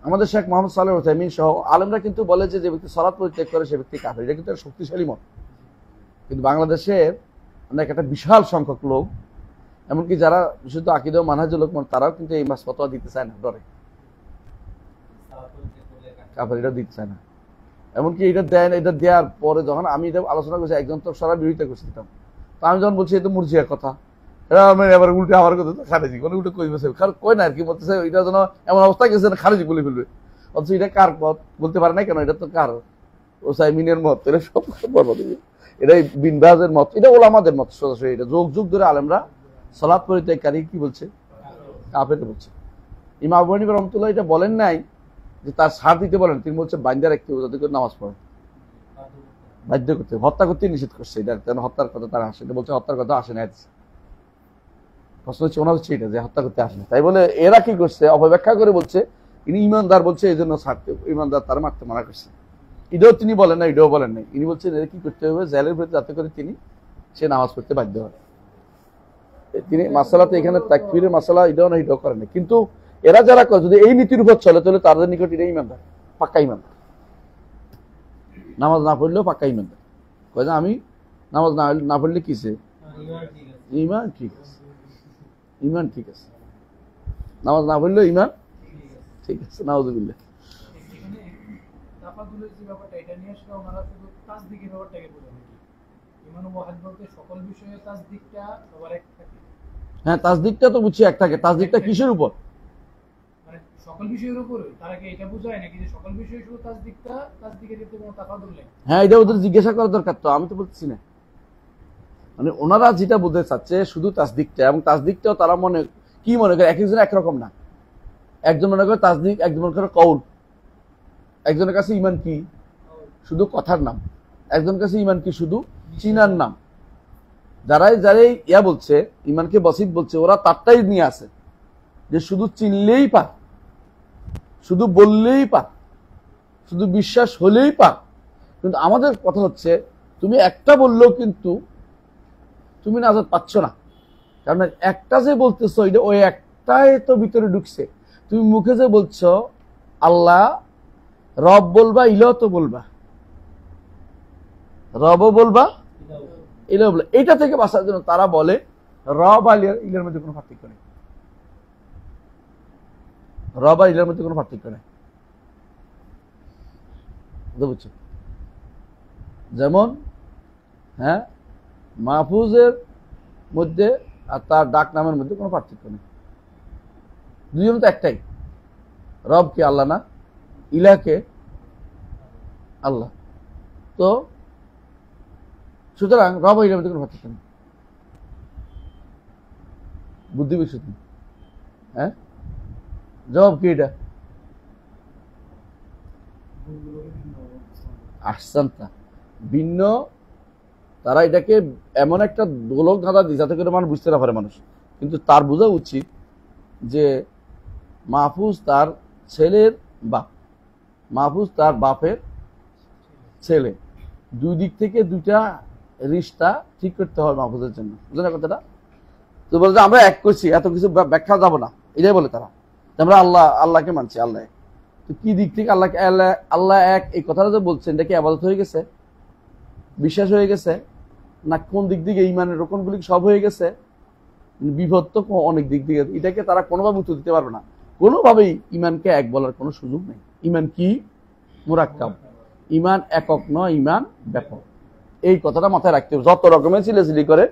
আমাদের শেখ মোহাম্মদ সালেহ উসাইমিন সহ আলেমরা কিন্তু বলে যে ব্যক্তি সালাত পরিত্যাগ করে সে ব্যক্তি কাফের। এটা কিন্তু একটা শক্তিশালী মত। কিন্তু বাংলাদেশের অনেক একটা বিশাল সংখ্যক লোক, এমনকি যারা বিশুদ্ধ আকীদা ও মানহাজের লোক, তারাও কিন্তু এই ফতোয়া দিতে চায় না, ডরে কাফের, এটা দিতে চায় না। এমনকি এটা দেয় না। এটা দেওয়ার পরে যখন আমি এটা আলোচনা করছি, একজন তো সারা বিরোধিতা করছিলাম। তো আমি যখন বলছি এটা মুরজিয়া কথা, এবার উল্টে আমার কথা খারেজি কোনো উল্টে কই বসে কই না আর কি বলতেছে, এটা যেন এমন অবস্থা গেছে না খারেজি বলে ফেলবে। অথচ এটা কার মত বলতে পারে না কেন? এটা তো কার? ওসাইমিনের মত। এটা সব বরবাদ, এটাই বিন বাজের মত, এটা ওলামাদের মত সরাসরি। এটা যুগ যুগ ধরে আলেমরা সালাত পরিত্যাগকারী কি বলছে? কাফের বলছে। ইমাম আবু হানিফা রাহমাতুল্লাহ এটা বলেন নাই যে তার ছাড় দিতে বলেন, তিনি বলছে বাইন্দা রাখতে হবে যাতে করে নামাজ পড়ে, বাধ্য করতে, হত্যা করতে নিষেধ করছে। এটা কেন হত্যার কথা তারা আসে, এটা বলছে হত্যার কথা আসে না। প্রশ্ন হচ্ছে ওনার হচ্ছে এটা যে হত্যা করতে আসে না, তাই বলে এরা কি করছে অপব্যাখ্যা করে বলছে ইনি ইমানদার, বলছে এই জন্য ছাড়তে, ইমানদার তার মারতে মানা করছে। এটাও তিনি বলেন না, এটাও বলেন নাই। ইনি বলছেন এরা কি করতে হবে জেলের ভিতরে যাতে করে সে নামাজ পড়তে বাধ্য হয়। তিনি মাসালাতে এখানে তাকফিরের মাসালা এটাও না, এটাও করেন না। কিন্তু এরা যারা করে যদি এই নীতির উপর চলে তাহলে তাদের নিকট এটাই ইমানদার, পাক্কা ইমানদার। নামাজ না পড়লেও পাক্কা ইমানদার। কয় যে আমি নামাজ না পড়লে কিসে ইমান ঠিক আছে, ইমান ঠিক আছে, নামাজ না পড়লেও ইমান ঠিক আছে। নাউযুবিল্লাহ। এখানে তাফাদুলের যে ব্যাপারটা, এটা নিয়ে আসলে ওনারা শুধু তাসদিকের ব্যাপারটাকে বলে নাকি? ইমান ওয়াহিদ বলতে সকল বিষয়ে তাসদিকটা সবার এক থাকে। হ্যাঁ, তাসদিকটা তো বুঝছি এক থাকে। তাসদিকটা কিসের উপর? মানে সকল বিষয়ের উপরে তারা কি এটা বোঝায় নাকি যে সকল বিষয়ে শুধু তাসদিকটা, তাসদিকের ক্ষেত্রে কোনো তাফাদুল নেই? হ্যাঁ, এটা ওদের জিজ্ঞাসা করা দরকার, তো আমি তো বলছি না। মানে ওনারা যেটা বলতে চাচ্ছে শুধু তাসদিকটা, এবং তাসদিকটাও তারা কি মনে করে, এক একজন একরকম না। একজন মনে করে তাসদিক, একজন মনে করে কৌল। একজনের কাছে ইমান কি শুধু কথার নাম, একজনের কাছে ইমান কি শুধু চিনার নাম। যারাই ইয়া বলছে ইমানকে বসিত বলছে, ওরা তারটাই নিয়ে আসে যে শুধু চিনলেই পার, শুধু বললেই পার, শুধু বিশ্বাস হলেই পার। কিন্তু আমাদের কথা হচ্ছে তুমি একটা বললেও কিন্তু তুমি নাজাত পাচ্ছ না, কারণ একটা যে বলতেছ ওই একটাই তো ভিতরে ঢুকছে। তুমি মুখে যে বলছো আল্লাহ, রব বলবা, ইলাহ তো বলবা, রবও বলবা, ইলাহ বলবা। এটা থেকে বাঁচার জন্য তারা বলে রব আর ইলার মধ্যে কোনো পার্থক্য নেই, রব আর ইলার মধ্যে কোনো পার্থক্য নেই। বুঝছো? যেমন হ্যাঁ, মাহফুজের মধ্যে আর তার ডাক নামের মধ্যে কোনো পার্থক্য নেই, দুজন তো একটাই। রব কে আল্লাহ না, ইলাহ কে আল্লাহ। তো সুতরাং রব ইলার মধ্যে কোনো পার্থক্য নেই। বুদ্ধি বেশি তুমি, হ্যাঁ, জবাব কি এটা? আহসানতা, ভিন্ন। তারা এটাকে এমন একটা দোলক ধাঁধা দিই যাতে করে মানুষ বুঝতে না পারে মানুষ। কিন্তু তার বোঝা উচিত যে মাহফুজ তার ছেলের বাপ, মাহফুজ তার বাপের ছেলে, দুই দিক থেকে দুইটা রিশতা ঠিক করতে হবে মাহফুজের জন্য। বুঝলেন কথাটা? তো বলতে আমরা এক করছি, এত কিছু ব্যাখ্যা যাব না, এটাই বলে তারা। আমরা আল্লাহকে মানছি, আল্লাহ। তো কি দিক থেকে আল্লাহ এক এই কথাটা যে বলছেন, এটা কি ইবাদত হয়ে গেছে, বিশ্বাস হয়ে গেছে, না কোন দিক থেকে ইমানের রকমগুলি সব হয়ে গেছে? বিপদ তো অনেক দিক থেকে। এটাকে তারা কোনোভাবে উত্তর দিতে পারবে না। কোনোভাবেই ইমানকে এক বলার কোনো সুযোগ নেই। ইমান কি? মুরাক্কাব। ইমান একক নয়, ইমান ব্যাপক। এই কথাটা মাথায় রাখতে হবে। যত রকমের চিলেচিলি করে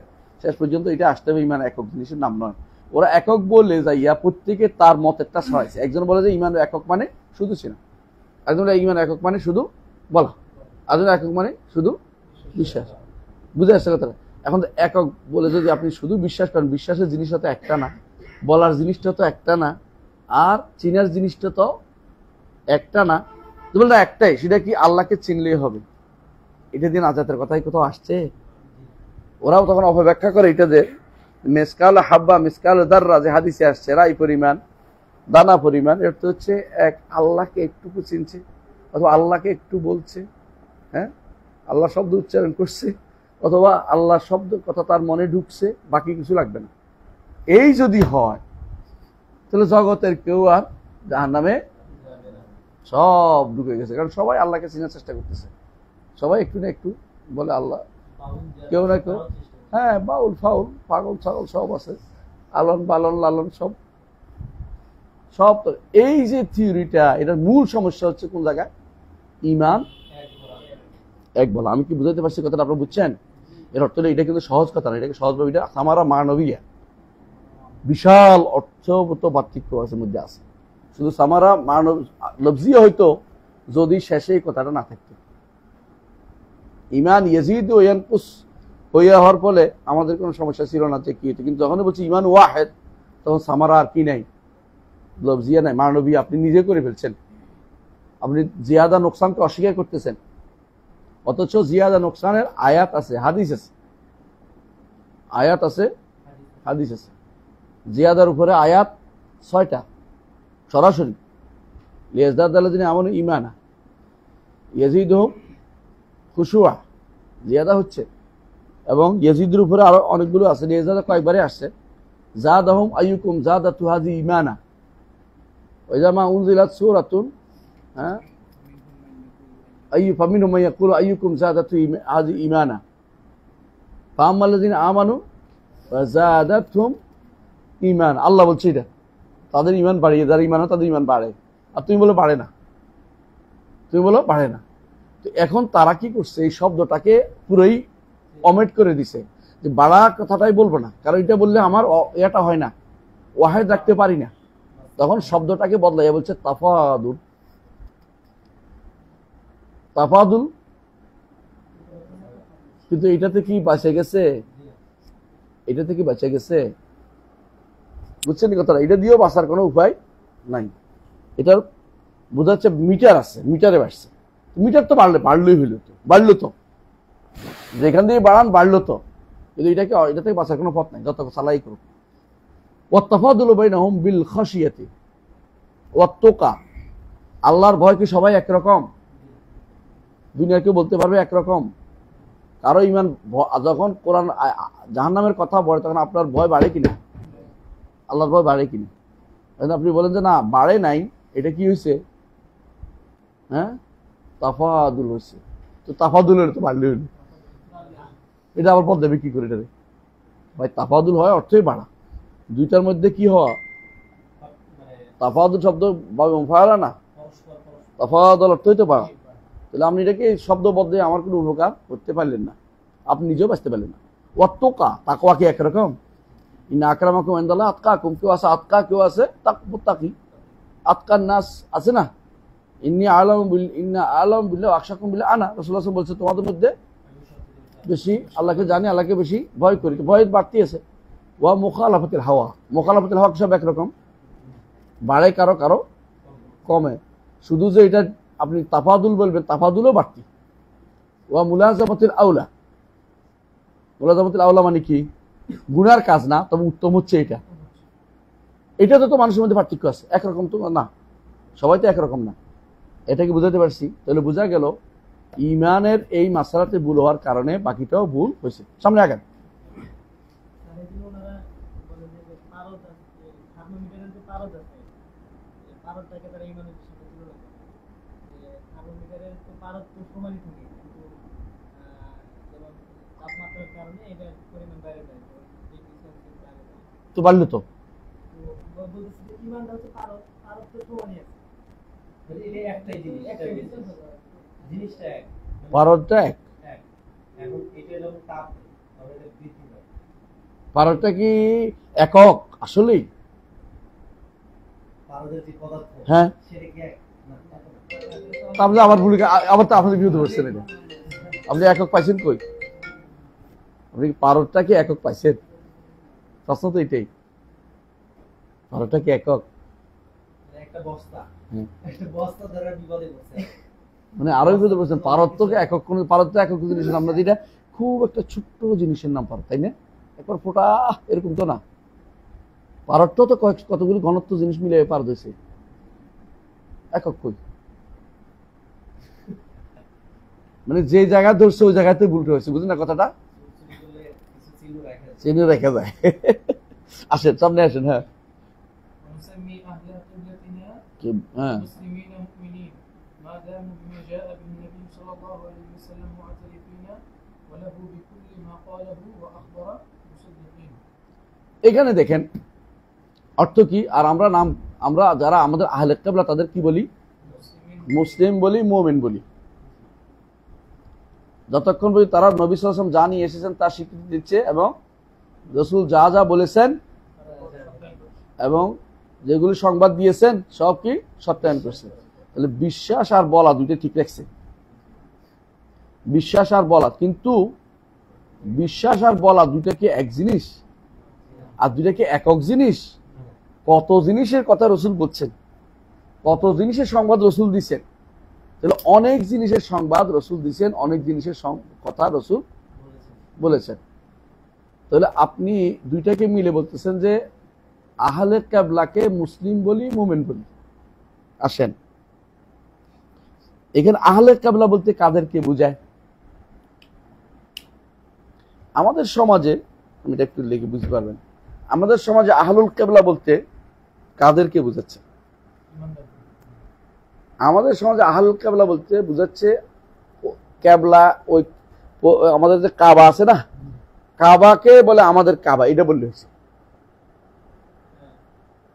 শেষ পর্যন্ত এটা আসতে হবে, ইমান একক জিনিসের নাম নয়। ওরা একক বলে যাইয়া প্রত্যেকে তার মতেরটা ছড়াইছে। একজন বলে যে ইমান একক মানে শুধু ছিল, একজন বলে ইমান একক মানে শুধু বলা, একজন একক মানে শুধু বিশ্বাস। বুঝে আসছে কথাটা? এখন একক বলে যদি আপনি শুধু বিশ্বাস করেন, বিশ্বাসের জিনিসটা তো একটা না, বলার জিনিসটা তো একটা না, আর চিনার জিনিসটা তো একটা না। বলতে একটাই, সেটা কি আল্লাহকে চিনলেই হবে। এটা দিয়ে নাজাতের কথাই কোথাও আসছে? ওরাও তখন অপব্যাখ্যা করে এটা যে মিসকাল হাব্বা মিসকাল দাররা, যে হাদিসে আসছে রাই পরিমাণ, দানা পরিমাণ, এর তো হচ্ছে এক আল্লাহকে একটুকু চিনছে, অথবা আল্লাহকে একটু বলছে, হ্যাঁ, আল্লাহ শব্দ উচ্চারণ করছে, অথবা আল্লাহ শব্দ কথা তার মনে ঢুকছে, বাকি কিছু লাগবে না। এই যদি হয় তাহলে জগতের কেউ আর জাহান্নামে সব ঢুকে গেছে। কারণ সবাই আল্লাহকে চেনার চেষ্টা করতেছে, সবাই একটু না একটু বলে আল্লাহ, কেউ না কেউ, হ্যাঁ, বাউল ফাউল পাগল ছাগল সব আছে, আলন বালন লালন সব। তো এই যে থিওরিটা, এটার মূল সমস্যা হচ্ছে কোন জায়গায়? ইমান এক বলা। আমি কি বুঝাতে পারছি কথাটা? আপনারা বুঝছেন? এর অর্থ এটা কিন্তু সহজ কথা না, এটাকে সহজ ভাবে, এটা সামারা মানবিয়া, বিশাল অর্থগত পার্থক্য আছে মধ্যে আছে। শুধু সামারা মানব লফজিয়া হয়তো যদি শেষে এই কথাটা না থাকতো। ইমান ইয়াজিদ ও ইয়ানকুস হইয়া হওয়ার ফলে আমাদের কোনো সমস্যা ছিল না যে কি হইতো। কিন্তু যখন বলছি ইমান ওয়াহেদ, তখন সামারা আর কি নাই, লফজিয়া নাই, মানবিয়া আপনি নিজে করে ফেলছেন। আপনি জিয়াদা নোকসানকে অস্বীকার করতেছেন, অথচ জিয়াদা নোকসানের আয়াত আছে, হাদিস আছে, আয়াত আছে, হাদিস আছে। জিয়াদার উপরে আয়াত 6টা সরাসরি, লিয়াজদাদাল্লাযিনা আমানু ঈমানা ইয়াজিদুহুম খুশুআ, জিয়াদা হচ্ছে। এবং ইয়াজিদের উপরে আরো অনেকগুলো আছে, লিয়াজদাদা কয়েকবারে আসছে। জাদাহুম আইয়ুকুম জাদাতু হাযি ঈমানা ওয়া ইযা মা উনজিলাত সূরাতুন, হ্যাঁ, ফামিনহুম মান ইয়াকুলু আইয়ুকুম যাদাতু হাযিহি ঈমানা ফাআম্মাল্লাযীনা আমানু ফাযাদাতহুম ঈমান। আল্লাহ বলছে এটা তাদের ঈমান বাড়িয়ে, যারা ঈমান হয় তাদের ঈমান বাড়ে। আর তুমি বলো বাড়ে না, তুমি বলো বাড়ে না। তো এখন তারা কি করছে, এই শব্দটাকে পুরোই অমেট করে দিছে, যে বাড়া কথাটাই বলবো না, কারণ এটা বললে আমার এটা হয় না, ওয়াহেদ রাখতে পারি না। তখন শব্দটাকে বদলাইয়া বলছে তাফাদুল। তাফাদুল, কিন্তু এটাতে কি বাঁচে গেছে? এটা থেকে বাঁচে গেছে, বুঝছেন কথাটা? এটা দিয়েও বাঁচার কোনো উপায় নাই। এটার বোঝা যাচ্ছে মিটার আছে, মিটারে বাড়ছে। মিটার তো বাড়লোই হইল, তো বাড়লো, তো যেখান দিয়ে বাড়ান বাড়লো তো, কিন্তু এটা থেকে বাঁচার কোনো পথ নাই, যত চালাই করুক। ওয়াত্তাফাদুলু বাইনাহুম বিল খাশিয়াতি ওয়াত্তুকা। আল্লাহর ভয় কি সবাই একরকম? দুনিয়ার কেউ বলতে পারবে একরকম? কারো ইমান, যখন কোরআন জাহান্নামের কথা বলে তখন আপনার ভয় বাড়ে কিনা? আল্লাহর ভয় বাড়ে কিনা? আপনি বলেন যে না বাড়ে নাই, এটা কি হয়েছে? হ্যাঁ, তাফাদুল হয়েছে। তো তাফাদুল হলে তো বাড়লে হইল, এটা আবার পদ দেবে কি করে? এটা ভাই তাফাদুল হয় অর্থই বাড়া, দুইটার মধ্যে কি হওয়া? তাফাদুল শব্দ ফায়লা না, তাফাদুল অর্থই তো বাড়া। তাহলে আপনি এটাকে শব্দ বদলে আমার কোনো উপকার করতে পারলেন না, আপনি নিজেও বাঁচতে পারলেন না। ওয়াত্তুকা, তাকওয়া কি একরকম? ইন্না আকরামাকুম ইনদাল্লাহি আতকাকুম, কেউ আছে আতকা, কেউ আছে মুত্তাকি। আতকান নাস আছে না, ইন্না আলামু বিল্লাহি ওয়া আখশাকুম বিল্লাহি আনা। রাসূলুল্লাহ বলছে তোমাদের মধ্যে বেশি আল্লাহকে জানি, আল্লাহকে বেশি ভয় করি। তো ভয় বাড়তি আছে। ওয়া মুখালাফাতিল হাওয়া, মুখালাফাতিল হাওয়া সব একরকম, বাড়ে কারো কারো কমে। শুধু যে এটা আপনি তাফাদুল বলবেন, তাফাদুলও বাড়তি। ওয়া মুলাযামাতিল আওলা, মুলাযামাতিল আওলা মানে কি? গুনার কাজ না, তবে উত্তম হচ্ছে এটা। এটাতে তো মানুষের মধ্যে পার্থক্য আছে, একরকম তো না, সবাই তো একরকম না। এটাকে বুঝাতে পারছি? তাহলে বোঝা গেল ইমানের এই মাসআলাতে ভুল হওয়ার কারণে বাকিটাও ভুল হয়েছে। সামনে আগান। তো বাড়লো তো, পারদটা এক। পারদটা কি একক আসলেই? হ্যাঁ, তাহলে আবার ভূমিকা, আবার তো আপনাদের বিরুদ্ধে বসছেন। এটা আপনি একক পাইছেন কই? আপনি পারদটা কি একক পাইছেন? প্রশ্ন তো এটাই, পারদটা কি একক? মানে আরো বিপদে পড়ছেন। পারদ তো একক, কোন পারদ তো একক জিনিস, আমরা যেটা খুব একটা ছোট্ট জিনিসের নাম পারদ, তাই না? একবার ফোটা এরকম তো না। পারদটা তো কতগুলি ঘনত্ব জিনিস মিলে পারদ হয়েছে, একক কই? মানে যে জায়গা ধরছে ওই জায়গাতে ভুলটা হয়েছে, বুঝলেন না কথাটা? চিহ্ন রেখা যায়। আসেন সামনে আসেন। হ্যাঁ, হ্যাঁ, এখানে দেখেন অর্থ কি। আর আমরা যারা আমাদের আহলে কিবলা তাদের কি বলি? মুসলিম বলি, মুমিন বলি। যতক্ষণ পর্যন্ত তারা নবী সাল্লাল্লাহু আলাইহি ওয়াসাল্লাম যা নিয়ে এসেছেন তার স্বীকৃতি দিচ্ছে, এবং রাসূল যা যা বলেছেন এবং যেগুলি সংবাদ দিয়েছেন সব কি সত্যায়ন করছে। তাহলে বিশ্বাস আর বলা দুইটা ঠিক রাখছে, বিশ্বাস আর বলা। কিন্তু বিশ্বাস আর বলা দুইটা কি এক জিনিস? আর দুইটা কি একক জিনিস? কত জিনিসের কথা রসুল বলছেন, কত জিনিসের সংবাদ রসুল দিচ্ছেন। তাহলে অনেক জিনিসের সংবাদ রসুল দিচ্ছেন, অনেক জিনিসের কথা রসুল বলেছেন। তাহলে আপনি দুইটাকে মিলে বলতেছেন যে আহলে কিবলাকে মুসলিম বলি, মুমিন বলি। আসেন, এখানে আহলে কিবলা বলতে কাদেরকে বোঝায়? আমাদের সমাজে, আমি এটা একটু লিখে বুঝতে পারবেন, আমাদের সমাজে আহলুল কিবলা বলতে কাদেরকে বোঝাচ্ছে? আমাদের সমাজে আহলুল কিবলা বলতে বোঝাচ্ছে ক্যাবলা ওই আমাদের যে কাবা আছে না, কাবাকে বলে আমাদের কাবা, এটা বললে হয়েছে।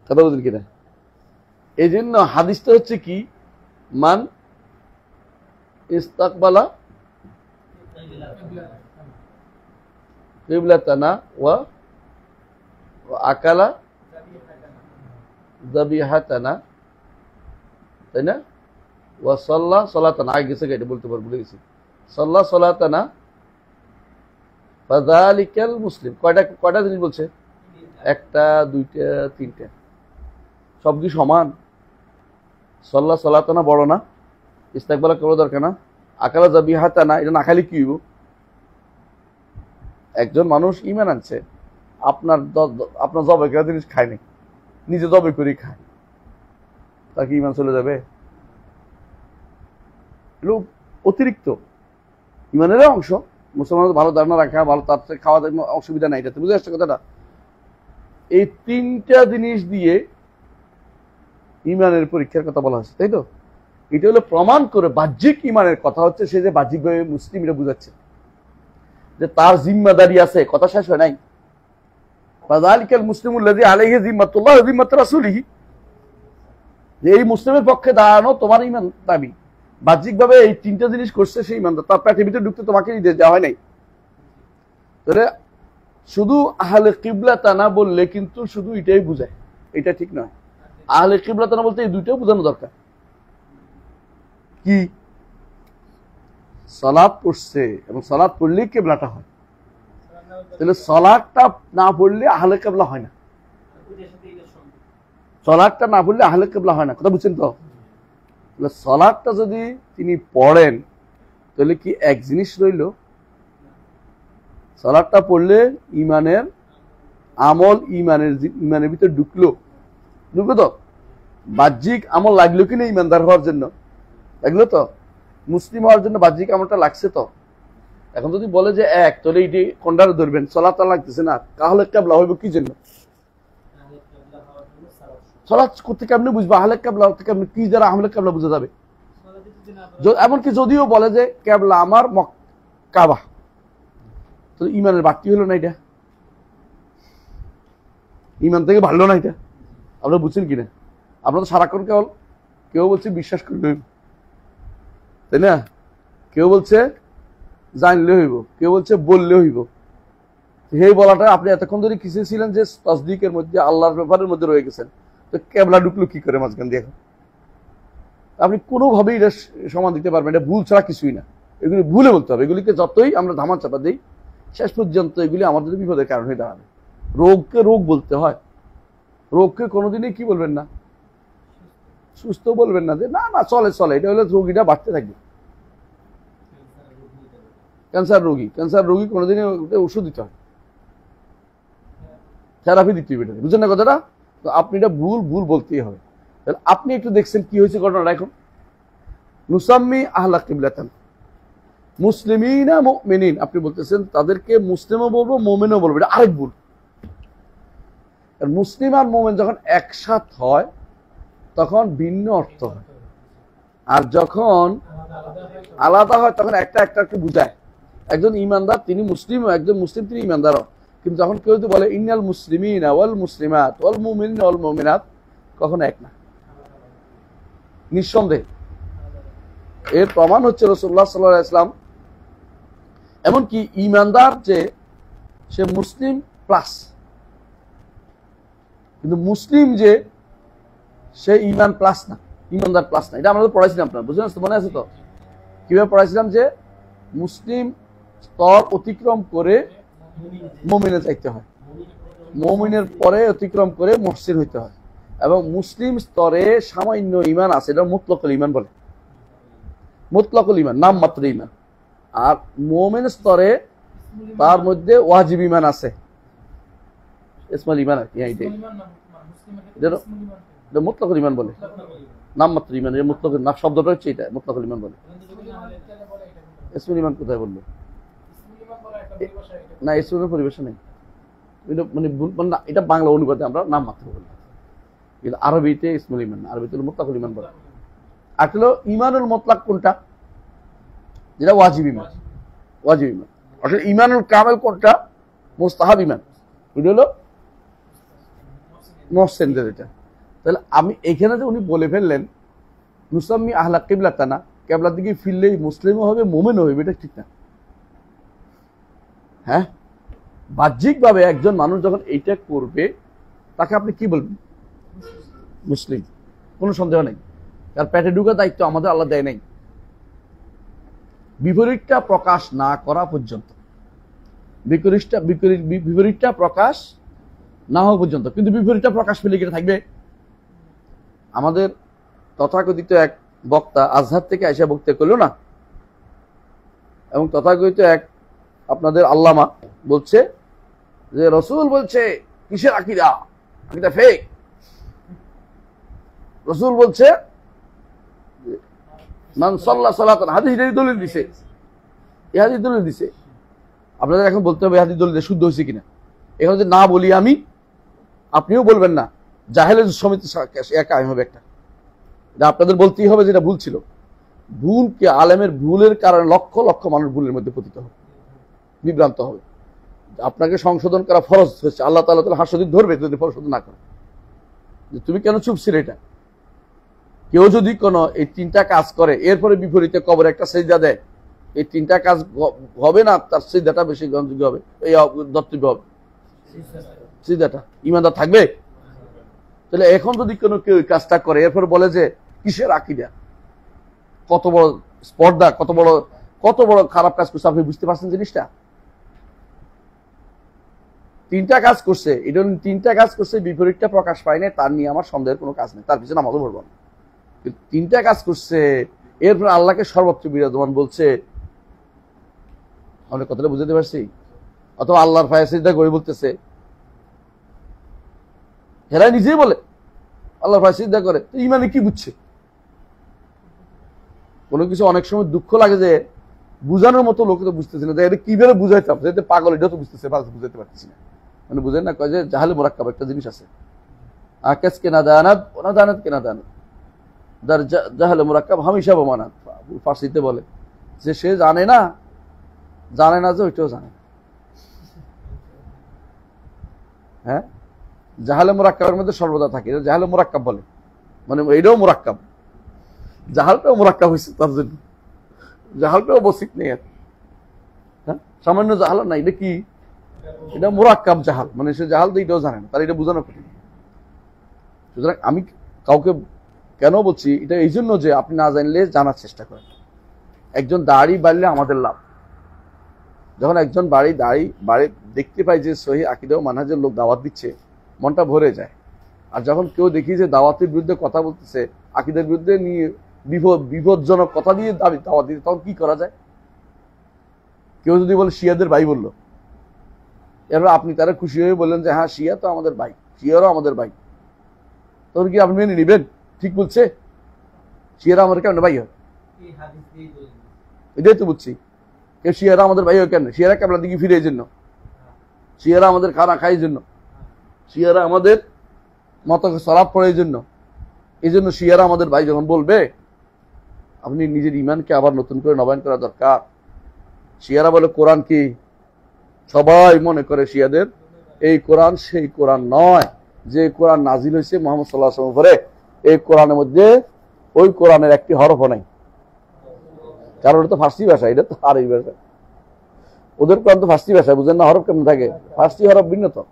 কথা বলছেন কিনা? এই জন্য হাদিসটা হচ্ছে কি, মান ইস্তাকবালা কিবলাতানা ওয়া আকালা যাবিহাতানা, তাই না? ওয়া সাল্লা সালাতানা, আগে গেছে এটা বলতে পারবো, ভুলে গেছি। সাল্লা সালাতানা ফাযালিকাল মুসলিম। কয়টা জিনিস বলছে? একটা, দুইটা, তিনটা, সব কি সমান? সাল্লা সালাতানা বড় না? ইস্তাকবালা করা দরকার না? আকালা যাবিহাতানা, এটা না খাইলে কি হইব? একজন মানুষ ঈমান আনছে, আপনার জবাই করা জিনিস খায় নাই, নিজে জবাই করে খায়, তার কি ঈমান চলে যাবে? এগুলো অতিরিক্ত ঈমানের অংশ। মুসলমান ভালো ধারণা রাখা, ভালো তার খাওয়া অসুবিধা নাই, এটাতে বুঝে আসছে কথাটা। এই তিনটা জিনিস দিয়ে ঈমানের পরীক্ষার কথা বলা হয়েছে, তাই তো? এটা হলো প্রমাণ করে বাহ্যিক ঈমানের কথা হচ্ছে, সে যে বাহ্যিকভাবে মুসলিম এটা বুঝাচ্ছে যে তার জিম্মাদারি আছে, কথা শেষ হয় নাই। ফাযালিকাল মুসলিমুল্লাযী আলাইহি জিম্মাতুল্লাহ ওয়া জিম্মাতু রাসূলিহি, যে এই মুসলিমের পক্ষে দাঁড়ানো তোমার ঈমান দাবি। বাহ্যিকভাবে এই তিনটা জিনিস করছে সেই ঈমানদার, তার পেটের ভিতরে ঢুকতে তোমাকে নির্দেশ দেওয়া হয় নাই। তাহলে শুধু আহলে কিবলাতানা বললে কিন্তু শুধু এটাই বুঝায়, এটা ঠিক নয়। আহলে কিবলাতানা বলতে এই দুইটাও বোঝানো দরকার। কি? সালাত পড়ছে, এবং সালাত পড়লেই কিবলাটা হয়। তাহলে সালাতটা না পড়লে আহলে কিবলা হয় না, সালাতটা না পড়লে আহলে কিবলা হয় না, কথা বুঝছেন তো? তাহলে সালাতটা যদি তিনি পড়েন তাহলে কি এক জিনিস রইল? সালাতটা পড়লে ঈমানের আমল ঈমানের ভিতরে ঢুকলো তো? বাহ্যিক আমল লাগলো কিনা ঈমানদার হওয়ার জন্য? লাগলো তো? মুসলিম হওয়ার জন্য বাহ্যিক আমলটা লাগছে তো? এখন যদি বলে যে এক, তাহলে এটি কোনটারে ধরবেন? সালাত লাগতেছে না, তাহলে কিবলা হইব কি জন্য? সালাত করতে কেমনে বুঝবো আহলে কিবলা থেকে? কি দ্বারা আহলে কিবলা বুঝা যাবে? এমনকি যদিও বলে যে কিবলা আমার কাবা, তো ঈমানের বাড়তি হলো না, এটা ঈমান থেকে ভালো না, এটা আপনারা বুঝছেন কিনা? আপনারা তো সারাক্ষণ কেউ বলছে বিশ্বাস করলে হইব, তাই না? কেউ বলছে জানলে হইব, কেউ বলছে বললে হইব। এই বলাটা আপনি এতক্ষণ ধরে কিসে ছিলেন যে তাসদিকের মধ্যে, আল্লাহর ব্যাপারের মধ্যে রয়ে গেছেন, তো কিবলা ঢুকলো কি করে মাঝখান দিয়ে? আপনি কোনোভাবেই এটা সমান দিতে পারবেন, এটা ভুল ছাড়া কিছুই না। এগুলি ভুলে বলতে হবে, এগুলিকে যতই আমরা ধামা চাপা দিই শেষ পর্যন্ত এগুলি আমাদের বিপদের কারণ হয়ে দাঁড়াবে। রোগকে রোগ বলতে হয়, রোগকে কোনোদিনই কি বলবেন না, সুস্থ বলবেন না, যে না না চলে চলে, এটা হলে রোগীটা বাড়তে থাকবে। ক্যান্সার রোগী কোনোদিনই ওষুধ দিতে হয়, থেরাপি দিতে হবে, বুঝলেন না কথাটা? তো আপনি এটা ভুল বলতেই হবে। তাহলে আপনি একটু দেখছেন কি হয়েছে ঘটনাটা। এখন নুসাম্মি আহলা কিবলাতান মুসলিমিনা মুমিনিন, আপনি বলতেছেন তাদেরকে মুসলিমও বলবো মুমিনও বলবো, এটা আরেক ভুল। মুসলিম আর মুমিন যখন একসাথ হয় তখন ভিন্ন অর্থ হয়, আর যখন আলাদা হয় তখন একটা একটু বুঝায়। একজন ইমানদার তিনি মুসলিম, একজন মুসলিম তিনি ইমানদারও, কিন্তু যখন কেউ যদি বলে ইন্নাল মুসলিমিনা ওয়াল মুসলিমাত ওয়াল মুমিনিনা ওয়াল মুমিনাত, কখনো এক না, নিঃসন্দেহে। এর প্রমাণ হচ্ছে রাসূলুল্লাহ সাল্লাল্লাহু আলাইহি ওয়াসাল্লাম, এমনকি ইমানদার যে সে মুসলিম প্লাস, কিন্তু মুসলিম যে সে ইমান প্লাস না, ইমানদার প্লাস না। এটা আমরা তো পড়াইছিলাম, আপনার বুঝলেন তো, মনে আছে তো? কিভাবে পড়াইছিলাম যে মুসলিম স্তর অতিক্রম করে মুমিনে যাইতে হয়, মুমিনের পরে অতিক্রম করে মুহসিন হইতে হয়, এবং মুসলিম স্তরে সামান্য ইমান আছে, এটা মুতলাকুল ইমান বলে, মুতলাকুল ইমান নাম মাত্র ইমান। আর মুমিন স্তরে তার মধ্যে ওয়াজিব ইমান আছে, ইসমাল ইমান আর কি, এটা মুতলাকুল ইমান বলে, নাম মাত্র ইমান। এটা মুতলাকুল নাম শব্দটা হচ্ছে এটা, মুতলাকুল ইমান বলে। ইসমাল ইমান কোথায় বললো? না, ইসলামের পরিবেশন নেই, মানে এটা বাংলা অনুবাদে আমরা নাম মাত্র বলি, কিন্তু আরবিতে ইসমুল ইমান, আরবিতে মুতলাকুল ইমান বলে। আসলে ইমানুল মুতলাক কোনটা? যেটা ওয়াজিব ইমান। ওয়াজিব ইমান আসলে ইমানুল কামেল কোনটা? মুস্তাহাব ইমান, এটা হলো মহসেনদের এটা। তাহলে আমি এখানে যে উনি বলে ফেললেন নুসাম্মি আহলা কিবলাতানা, কিবলার দিকে ফিরলেই মুসলিমও হবে মুমিনও হবে, এটা ঠিক না। হ্যাঁ, বাহ্যিকভাবে একজন মানুষ যখন এইটা করবে তাকে আপনি কি বলবেন? মুসলিম, কোনো সন্দেহ নেই। তার পেটে ঢুকার দায়িত্ব আমাদের আল্লাহ দেয় নাই বিপরীতটা প্রকাশ না করা পর্যন্ত, বিপরীতটা প্রকাশ না হওয়া পর্যন্ত। কিন্তু বিপরীতটা প্রকাশ পেলে কি থাকবে? আমাদের তথাকথিত এক বক্তা আজহার থেকে আইসা বক্তা করলো না, এবং তথাকথিত এক আপনাদের আল্লামা বলছে যে রসুল বলছে কিসের আকীদা, আকীদা ফেক। রসুল বলছে মান সাল্লা সালাতান, হাদিস দলিল দিছে, এই হাদিস দলিল দিছে। আপনাদের এখন বলতে হবে হাদিস দলিল শুদ্ধ হয়েছে কিনা। এখানে যদি না বলি আমি, আপনিও বলবেন না, জাহেলের সমিতি একা হবে একটা, এটা আপনাদের বলতেই হবে যেটা ভুল ছিল। ভুলকে আলেমের ভুলের কারণে লক্ষ লক্ষ মানুষ ভুলের মধ্যে পতিত হবে, বিভ্রান্ত হবে। আপনাকে সংশোধন করা ফরজ হচ্ছে, আল্লাহ তাআলা তাহলে হাস্যদিক ধরবে যদি সংশোধন না করে, যে তুমি কেন চুপ ছিলে। এটা কেউ যদি কোনো এই তিনটা কাজ করে এরপরে বিপরীতে কবরে একটা সিজদা দেয়, এই তিনটা কাজ হবে না, তার সিজদাটা বেশি গ্রহণযোগ্য হবে, এই দর্তব্য হবে সিজদাটা, ইমানদার থাকবে। তাহলে এখন যদি কোনো কেউ কাজটা করে এরপর বলে যে কিসের আকীদা, কত বড় স্পর্ধা, কত বড় খারাপ কাজ করছে। আপনি বুঝতে পারছেন জিনিসটা? তিনটা কাজ করছে, এটা তিনটা কাজ করছে, বিপরীতটা প্রকাশ পায় না, তার নিয়ে আমার সন্দেহের কোনো কাজ নেই, তার পিছনে আমাদের বলবো না। তিনটা কাজ করছে এরপর আল্লাহকে সর্বোচ্চ বিরাজমান বলছে, আমরা কথাটা বুঝতে পারছি? অথবা আল্লাহর পায়ে সিজদা করে বলতেছে, হেরা নিজেই বলে আল্লাহর পায়ে সিজদা করে, ইমানে কি বুঝছে? কোনো কিছু অনেক সময় দুঃখ লাগে যে বুঝানোর মতো লোক তো বুঝতেছে না, এটা কিভাবে বুঝাইতাম, যেতে পাগল এটাও তো বুঝতেছে, বুঝাইতে পারতেছি না। মানে বুঝেন না, কয় যে জাহালে মুরাক্কাব একটা জিনিস আছে, আকাশ কেনা দানাত ওনা দানাত কেনা দানাত, যার জাহালে মুরাক্কাব হামেশা বমানাত, ফার্সিতে বলে যে সে জানে না যে ওইটাও জানে। হ্যাঁ, জাহালে মুরাক্কাবের মধ্যে সর্বদা থাকে, এটা জাহালে মুরাক্কাব বলে, মানে এইটাও মুরাক্কাব, জাহালটাও মুরাক্কাব হয়েছে তার জন্য, জাহালটাও বসিত নেই। হ্যাঁ, সামান্য জাহাল না, এটা কি? এটা মুরাক্কাব জাহাল, মানে সে জাহাল তো এটাও জানে না, তার এটা বোঝানো কঠিন। সুতরাং আমি কাউকে কেন বলছি এটা এই জন্য যে আপনি না জানলে জানার চেষ্টা করেন। একজন দাড়ি বাড়লে আমাদের লাভ, যখন একজন দাড়ি দেখতে পাই যে সহি আকীদা ও মানহাজের লোক দাওয়াত দিচ্ছে, মনটা ভরে যায়। আর যখন কেউ দেখি যে দাওয়াতের বিরুদ্ধে কথা বলতেছে, আকীদার বিরুদ্ধে নিয়ে বিপদজনক কথা দিয়ে দাওয়াত দিতে, তখন কি করা যায়? কেউ যদি বলে শিয়াদের ভাই বললো, এরপর আপনি তারা খুশি হয়ে বললেন যে হ্যাঁ শিয়া তো আমাদের ভাই, শিয়ারও আমাদের ভাই, তখন কি আপনি মেনে নিবেন? ঠিক বলছে, শিয়ারা আমাদের কেমন ভাই হয়? এটাই তো বুঝছি, কেউ শিয়ারা আমাদের ভাই হয় কেন? শিয়ারা কেমন দিকে ফিরে এই জন্য, শিয়ারা আমাদের খানা খাই জন্য, শিয়ারা আমাদের মতো সলাপ পড়ে এই জন্য শিয়ারা আমাদের ভাই যখন বলবে, আপনি নিজের ইমানকে আবার নতুন করে নবায়ন করা দরকার। শিয়ারা বলে কোরআন কি, সবাই মনে করে শিয়াদের এই কোরআন সেই কোরআন নয়, যে কোরআন নাজিল হয়েছে মুহাম্মদ সাল্লাল্লাহু আলাইহি ওয়াসাল্লাম উপরে, এই কোরআনের মধ্যে ওই কোরআনের একটি হরফও নাই, কারণ এটা তো ফার্সি ভাষা, এটা তো আরবি ভাষা। ওদের কোরআন তো ফার্সি ভাষা, বুঝেন না? হরফ কেমন থাকে? ফার্সি হরফ ভিন্ন তো।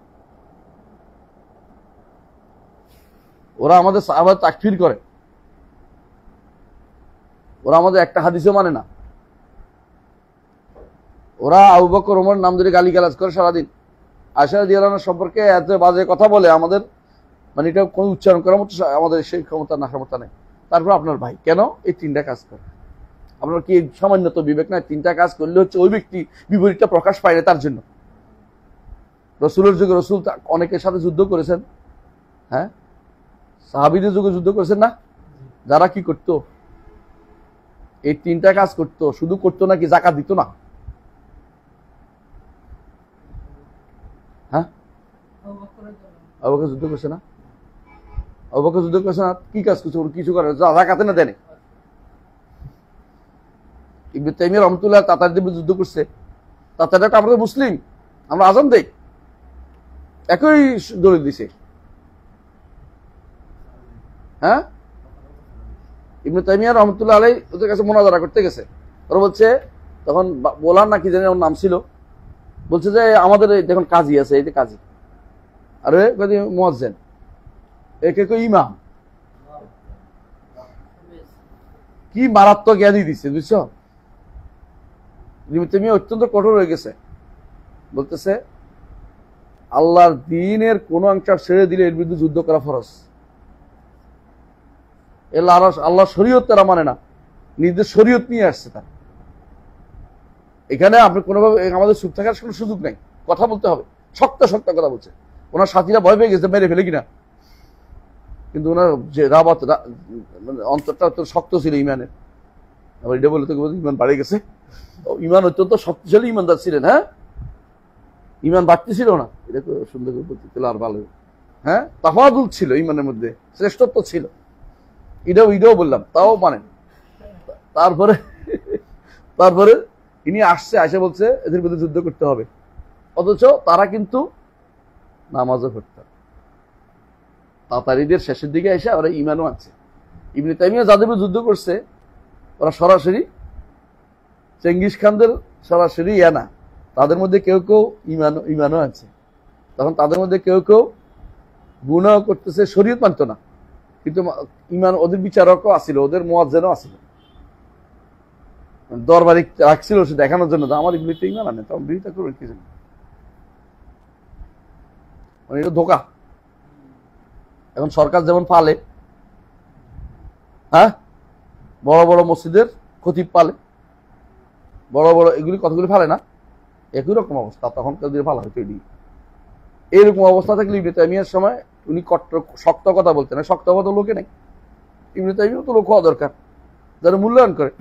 ওরা আমাদের সাহাবা তাকফির করে, ওরা আমাদের একটা হাদিসও মানে না, ওরা আবু বকর ওমর নাম ধরে গালিগালাজ করে সারাদিন, আয়েশা রাদিয়াল্লাহু আনহা সম্পর্কে এত বাজে কথা বলে, আমাদের মানে এটা কোনো উচ্চারণ করার মতো আমাদের সেই ক্ষমতা না ক্ষমতা নেই। তারপর আপনার ভাই কেন এই তিনটা কাজ করে? আপনার কি সামান্য তো বিবেক নাই? তিনটা কাজ করলে হচ্ছে ওই ব্যক্তি বিপরীতটা প্রকাশ পায় না তার জন্য। রসুলের যুগে রসুল অনেকের সাথে যুদ্ধ করেছেন, হ্যাঁ, সাহাবীদের যুগে যুদ্ধ করেছেন না, যারা কি করতো? এই তিনটা কাজ করতো। শুধু করতো নাকি যাকাত দিত না? হ্যাঁ, আবু বকর যুদ্ধ করছে না? আবু বকর যুদ্ধ করছে না, কি কাজ করছে? কিছু করে যাকাতে না দেয়। ইবনে তাইমিয়া রহমতুল্লাহ তাতারদের বিরুদ্ধে যুদ্ধ করছে। তাতারটা আমরা মুসলিম, আমরা আজান দেই, একই দলিল দিছে। হ্যাঁ, ইবনে তাইমিয়া রহমতুল্লাহ আলাই ওদের কাছে মুনাজারা করতে গেছে। ওরা বলছে তখন বলার না কি জানি ওর নাম ছিল, বলছে যে আমাদের দেখুন কাজী আছে, এই যে কাজী, আর মুয়াজ্জিন, একে ইমাম। কি মারাত্মক জ্ঞানী দিচ্ছে বুঝছো। ইবনে তাইমিয়া অত্যন্ত কঠোর হয়ে গেছে, বলতেছে আল্লাহর দ্বীনের কোন অংশ ছেড়ে দিলে এর বিরুদ্ধে যুদ্ধ করা ফরজ। আল্লাহ শরীয়ত তারা মানে না, নিজের শরীয়ত নিয়ে আসছে তারা। এখানে আপনি কোনোভাবে আমাদের চুপ থাকার কোনো সুযোগ নাই, কথা বলতে হবে, শক্ত শক্ত কথা বলছে। ওনার সাথীরা ভয় পেয়ে গেছে মেরে ফেলে কিনা, কিন্তু ওনার যে রাবাত অন্তরটা অত্যন্ত শক্ত ছিল ইমানের। আবার এটা বলে তো ইমান বাড়ে গেছে, ইমান অত্যন্ত শক্তিশালী ইমানদার ছিলেন। হ্যাঁ, ইমান বাড়তেছিল না, এটা তো সুন্দর করে বলতে আর ভালো। হ্যাঁ, তাফাদুল ছিল ইমানের মধ্যে, শ্রেষ্ঠত্ব ছিল, এটাও বললাম, তাও মানেন। তারপরে ইনি আসছে, আসে বলছে এদের বিরুদ্ধে যুদ্ধ করতে হবে, অথচ তারা কিন্তু নামাজও পড়ত। তাতারীদের শেষের দিকে এসে ওরা ইমানও আছে। ইবনে তাইমিয়া যাদের বিরুদ্ধে যুদ্ধ করছে ওরা সরাসরি চেঙ্গিস খানদের সরাসরি না, তাদের মধ্যে কেউ কেউ ইমানও আছে। তখন তাদের মধ্যে কেউ কেউ গুনাহ করতেছে, শরীয়ত মানত না, কিন্তু ইমান ওদের বিচারকও আসিল, ওদের মুয়াজ্জিনও আসিল, দরবারে রাখছিল সে দেখানোর জন্য আমার ইবলিতে ইমান আনে, তখন বিরোধিতা করবেন কি জন্য? মানে এটা ধোকা। এখন সরকার যেমন পালে, হ্যাঁ, বড় বড় মসজিদের খতিব পালে, বড় বড় এগুলি কতগুলি ফালে না, একই রকম অবস্থা তখন কাদের ফালা হইতো। এইরকম অবস্থা থাকলে ইবনে তাইমিয়ার সময় উনি শক্ত কথা বলতেন, শক্ত কথা লোকে নেই। ইবনে তাইমিয়া তো লোক হওয়া দরকার যারা মূল্যায়ন করে।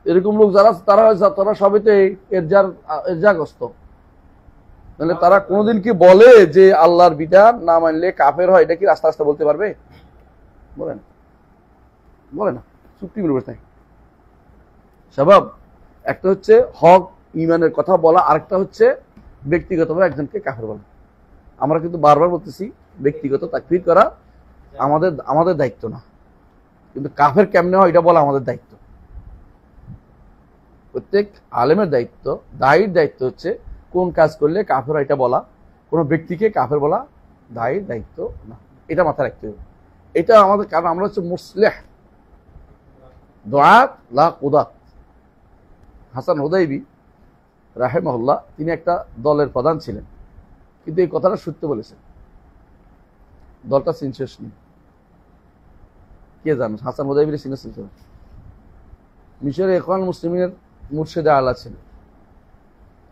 এরকম লোক যারা তারা সবে তো এরজাগ্রস্ত, তাহলে তারা কোনোদিন কি বলে যে আল্লাহর বিধান না মানলে কাফের হয়, এটা কি রাস্তা রাস্তা বলতে পারবে? বলে না, চুক্তি করে বসে থাকে। স্বভাব একটা হচ্ছে হক ইমানের কথা বলা, আরেকটা হচ্ছে ব্যক্তিগতভাবে একজনকে কাফের বলা। আমরা কিন্তু বারবার বলতেছি ব্যক্তিগত তাকফীর করা আমাদের দায়িত্ব না, কিন্তু কাফের কেমনে হয় এটা বলা আমাদের দায়িত্ব। প্রত্যেক আলেমের দায়িত্ব, দায়ীর দায়িত্ব হচ্ছে কোন কাজ করলে কাফের হয় এটা বলা, কোন ব্যক্তিকে কাফের বলা দায়ীর দায়িত্ব না, এটা মাথায় রাখতে হবে। এটা আমাদের, কারণ আমরা হচ্ছে মুসলিহ দুআত লা কুদাত। হাসান হুদাইবি রাহিমাহুল্লাহ তিনি একটা দলের প্রধান ছিলেন, কিন্তু এই কথাটা সত্য বলেছেন। দলটা সিনসেস নেই, কে জানেন? হাসান হুদাইবির সিনসেস মিশরে ইখওয়ানুল মুসলিমিনের মুর্শিদে আলা ছিল,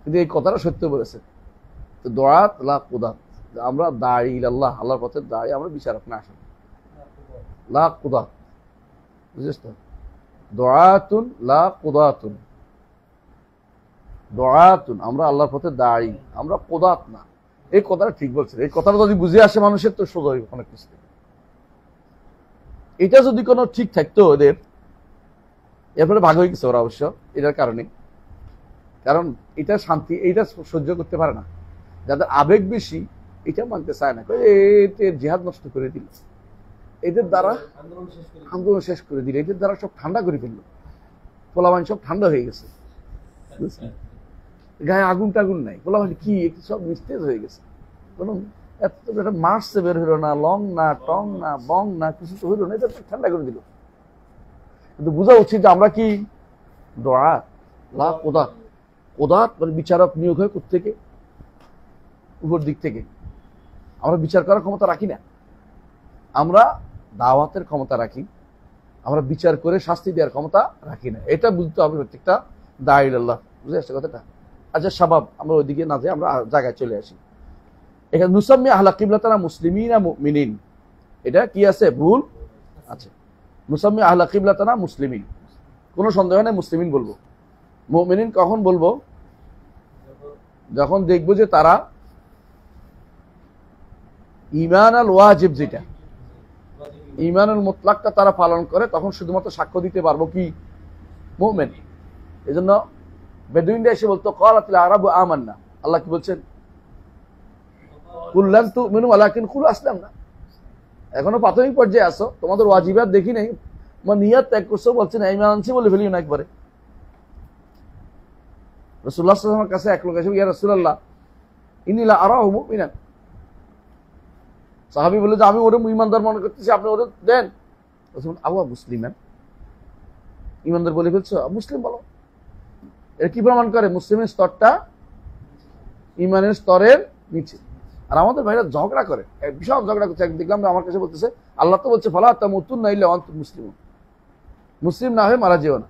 কিন্তু এই কথাটা সত্য বলেছেন। তো দুআত লা কুদাত, আমরা দাঈ ইলাল্লাহ, আল্লাহর পথে দাঈ, আমরা বিচারক না আসলে লা কুদাত, বুঝছিস তো? দুআতুন লা কুদাতুন, দুআতুন আমরা আল্লাহর পথে দাঈ, আমরা কুদাত না। এই কথাটা ঠিক বলছেন। এই কথাটা যদি বুঝে আসে মানুষের তো সোজা হইবে অনেক কিছু। এটা যদি কোনো ঠিক থাকতো ওদের, এরপরে ভাগ হয়ে গেছে ওরা অবশ্য এটার কারণে, কারণ এটা শান্তি, এইটা সহ্য করতে পারে না। যাদের আবেগ বেশি এটা মানতে চায় না, জিহাদ নষ্ট করে দিল, এদের দ্বারা আন্দোলন শেষ করে দিল, এদের দ্বারা সব ঠান্ডা করে ফেললো, পোলাবান সব ঠান্ডা হয়ে গেছে, গায়ে আগুন টাগুন নাই, পোলাবান কি সব নিস্তেজ হয়ে গেছে। কোনো একটা মার্চে বের হইল না, লং না, টং না, বং না, কিছু তো হইল না, এটা ঠান্ডা করে দিল। কিন্তু বোঝা উচিত যে আমরা কি দুআত লা কুদাত, কুদাত মানে বিচারক নিয়োগ হয় কোত্থেকে? উপর দিক থেকে। আমরা বিচার করার ক্ষমতা রাখি না, আমরা দাওয়াতের ক্ষমতা রাখি, আমরা বিচার করে শাস্তি দেওয়ার ক্ষমতা রাখি না। এটা বুঝতে হবে প্রত্যেকটা দাঈ ইলাল্লাহ, বুঝে আসছে কথাটা? আচ্ছা শাবাব, আমরা ওইদিকে না যাই, আমরা জায়গায় চলে আসি। এখানে নুসাম্মি আহলা কিবলাতানা মুসলিমিনা মুমিনিন, এটা কি আছে? ভুল আছে। নুসাম্মি আহলা কিবলাতানা মুসলিমিন, কোনো সন্দেহ নেই মুসলিমিন বলবো। মুমিনিন কখন বলবো? যখন দেখবো যে তারা ঈমান আল ওয়াজিব, যেটা ঈমানুল মুতলাকটা তারা পালন করে, তখন শুধুমাত্র সাক্ষ্য দিতে পারবো কি মুমিন। এজন্য বেদুইনরা এসে বলতো ক্বালাতিল আরাবু আমান্না, আল্লাহ কি বলছেন? কুল লাম তুমিনু ওয়ালাকিন কুলু আসলামনা। এখনো প্রাথমিক পর্যায়ে আছো, তোমাদের ওয়াজিবাত দেখি নাই, তোমার নিয়ত ত্যাগ করছো, বলছেন ঈমান আনছি বলে ফেলিও না একবারে। রাসূলুল্লাহ সাল্লাল্লাহু আলাইহি ওয়াসাল্লামের কাছে এক লোক এসে, ইয়া রাসূলুল্লাহ ইন্নী লা আরাহু মুমিনান। সাহাবী বলে যে আমি ওরে ঈমানদার মনে করতেছি, আপনি ওরে দেন। রাসূল আওয়া মুসলিমান, ঈমানদার বলে ফেলছো, মুসলিম বলো। এর কি প্রমাণ করে? মুসলিমের স্তরটা ঈমানের স্তরের নিচে। আর আমাদের ভাইরা ঝগড়া করে, বিশাল ঝগড়া করছে। দেখলাম আমার কাছে বলতেছে আল্লাহ তো বলছে ফালা তামুতুন্না ইল্লা ওয়া আনতুম মুসলিমুন, মুসলিম না হয়ে মারা যেও না।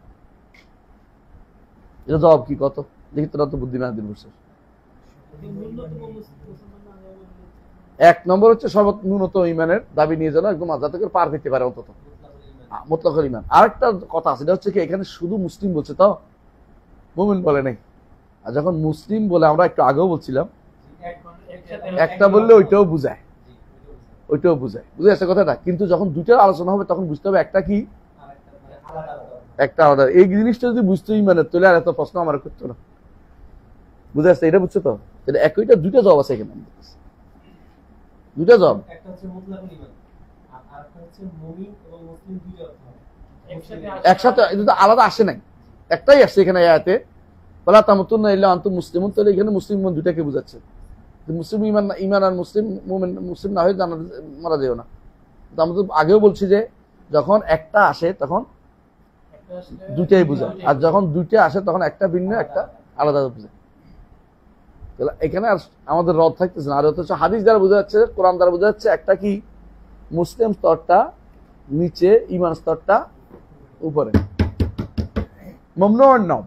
এটা জবাব কি কত? দেখি তোরা তো বুদ্ধিমান দিন বসে। এক নম্বর হচ্ছে সর্বনিম্ন ঈমানের দাবি নিয়ে যেন একদম যাতে করে পার পেতে পারে অন্তত মুতলাকুল ঈমান। আরেকটা কথা আছে, এটা হচ্ছে কি এখানে শুধু মুসলিম বলছে তো, মুমিন বলে নাই। আর যখন মুসলিম বলে, আমরা একটু আগেও বলছিলাম, একটা বললে ওইটাও বুঝায়, ওইটাও বুঝায়, বুঝে আসছে কথাটা। কিন্তু যখন দুইটার আলোচনা হবে তখন বুঝতে হবে একটা কি একটা আলাদা। এই জিনিসটা যদি বুঝতে ঈমানের, তাহলে আর এত প্রশ্ন আমার করতো না। বুঝে আসছে? এটা বুঝছো তো? এটা একইটা দুইটা জবাব আছে এখানে, দুইটা জবাব। একটা হচ্ছে মুতলাকুল ঈমান আর আরেকটা হচ্ছে মুমিন এবং মুসলিম দুইটা অর্থ হবে একসাথে, এটা তো আলাদা আসে নাই, একটাই আসছে এখানে আয়াতে ফালা তামুতুন্না ইল্লা ওয়া আনতুম মুসলিমুন। তাহলে এখানে মুসলিম দুইটাকে বোঝাচ্ছে। মুসলিম ঈমান আর মুসলিম মুমিন, মুসলিম না হয়ে মারা যেও না। তো আমরা তো আগেও বলছি যে যখন একটা আসে তখন দুইটাই বোঝায়, আর যখন দুইটা আসে তখন একটা ভিন্ন একটা আলাদা বোঝায়। তাহলে এখানে আর আমাদের রদ থাকতেছে না। আর হচ্ছে হাদিস দ্বারা বোঝা যাচ্ছে, কোরআন দ্বারা বোঝা যাচ্ছে একটা কি মুসলিম স্তরটা নিচে, ঈমান স্তরটা উপরে। মামনুউন নাওম,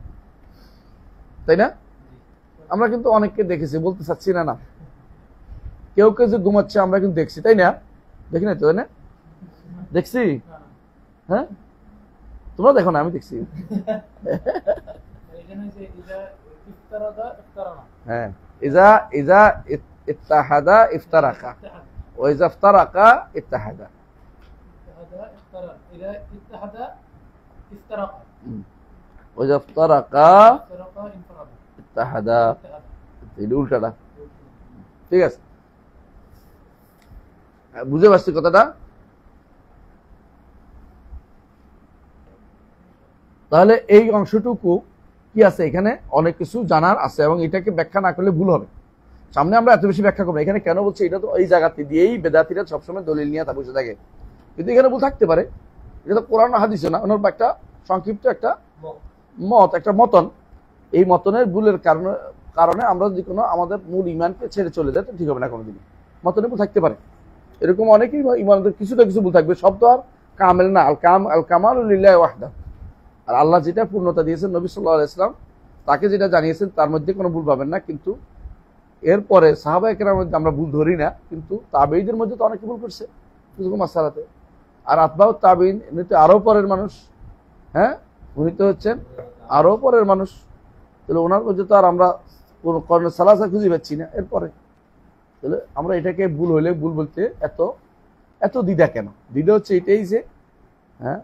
তাই না? আমরা কিন্তু অনেককে দেখেছি, বলতে চাচ্ছি না না, কেউ কেউ যে ঘুমাচ্ছে আমরা কিন্তু দেখছি, তাই না? দেখি না তো, তাই না? দেখছি, হ্যাঁ তোমরা দেখো না, আমি দেখছি। হ্যাঁ, ইজা ইজা ইত্তাহাদা ইফতারাকা ওয়া ইজা ইফতারাকা ইত্তাহাদা। ওয়া ইজা ইফতারাকা ইত্তাহাদা, এটা উল্টাটা। ঠিক আছে, বুঝে পারছি কথাটা? তাহলে এই অংশটুকু কি আছে, এখানে অনেক কিছু জানার আছে এবং এটাকে ব্যাখ্যা না করলে ভুল হবে। সামনে আমরা এত বেশি ব্যাখ্যা করবো। এখানে কেন বলছি, এটা তো এই জায়গাতে দিয়েই বেদাতিরা সবসময় দলিল নিয়ে তা বসে থাকে। কিন্তু এখানে ভুল থাকতে পারে, এটা তো কোরআন হাদিসে না, ওনার একটা সংক্ষিপ্ত একটা মত, একটা মতন। এই মতনের ভুলের কারণে আমরা যদি কোনো আমাদের মূল ঈমানকে ছেড়ে চলে যায় তো ঠিক হবে না কোনোদিন। মতনে ভুল থাকতে পারে, এরকম অনেকেই ঈমানদের কিছুটা কিছু ভুল থাকবে। সব তো আর কামেল না, আল কামালু লিল্লাহি ওয়াহদা। আর আল্লাহ যেটা পূর্ণতা দিয়েছেন নবী সাল্লাল্লাহু আলাইহি ওয়াসাল্লাম তাকে যেটা জানিয়েছেন তার মধ্যে কোনো ভুল পাবেন না। কিন্তু এরপরে সাহাবায়ে কেরামের মধ্যে আমরা ভুল ধরি না, কিন্তু তাবেঈদের মধ্যে তো অনেকে ভুল করছে কিছু মাসালাতে। আর আতবাউ তাবেঈন উনি তো আরো পরের মানুষ, হ্যাঁ উনি তো হচ্ছেন আরো পরের মানুষ। তাহলে ওনার মধ্যে তো আর আমরা কোনো কর্ণ সালাসা খুঁজে পাচ্ছি না। এরপরে তাহলে আমরা এটাকে ভুল হইলে ভুল বলতে এত দ্বিধা কেন? দ্বিধা হচ্ছে এটাই যে হ্যাঁ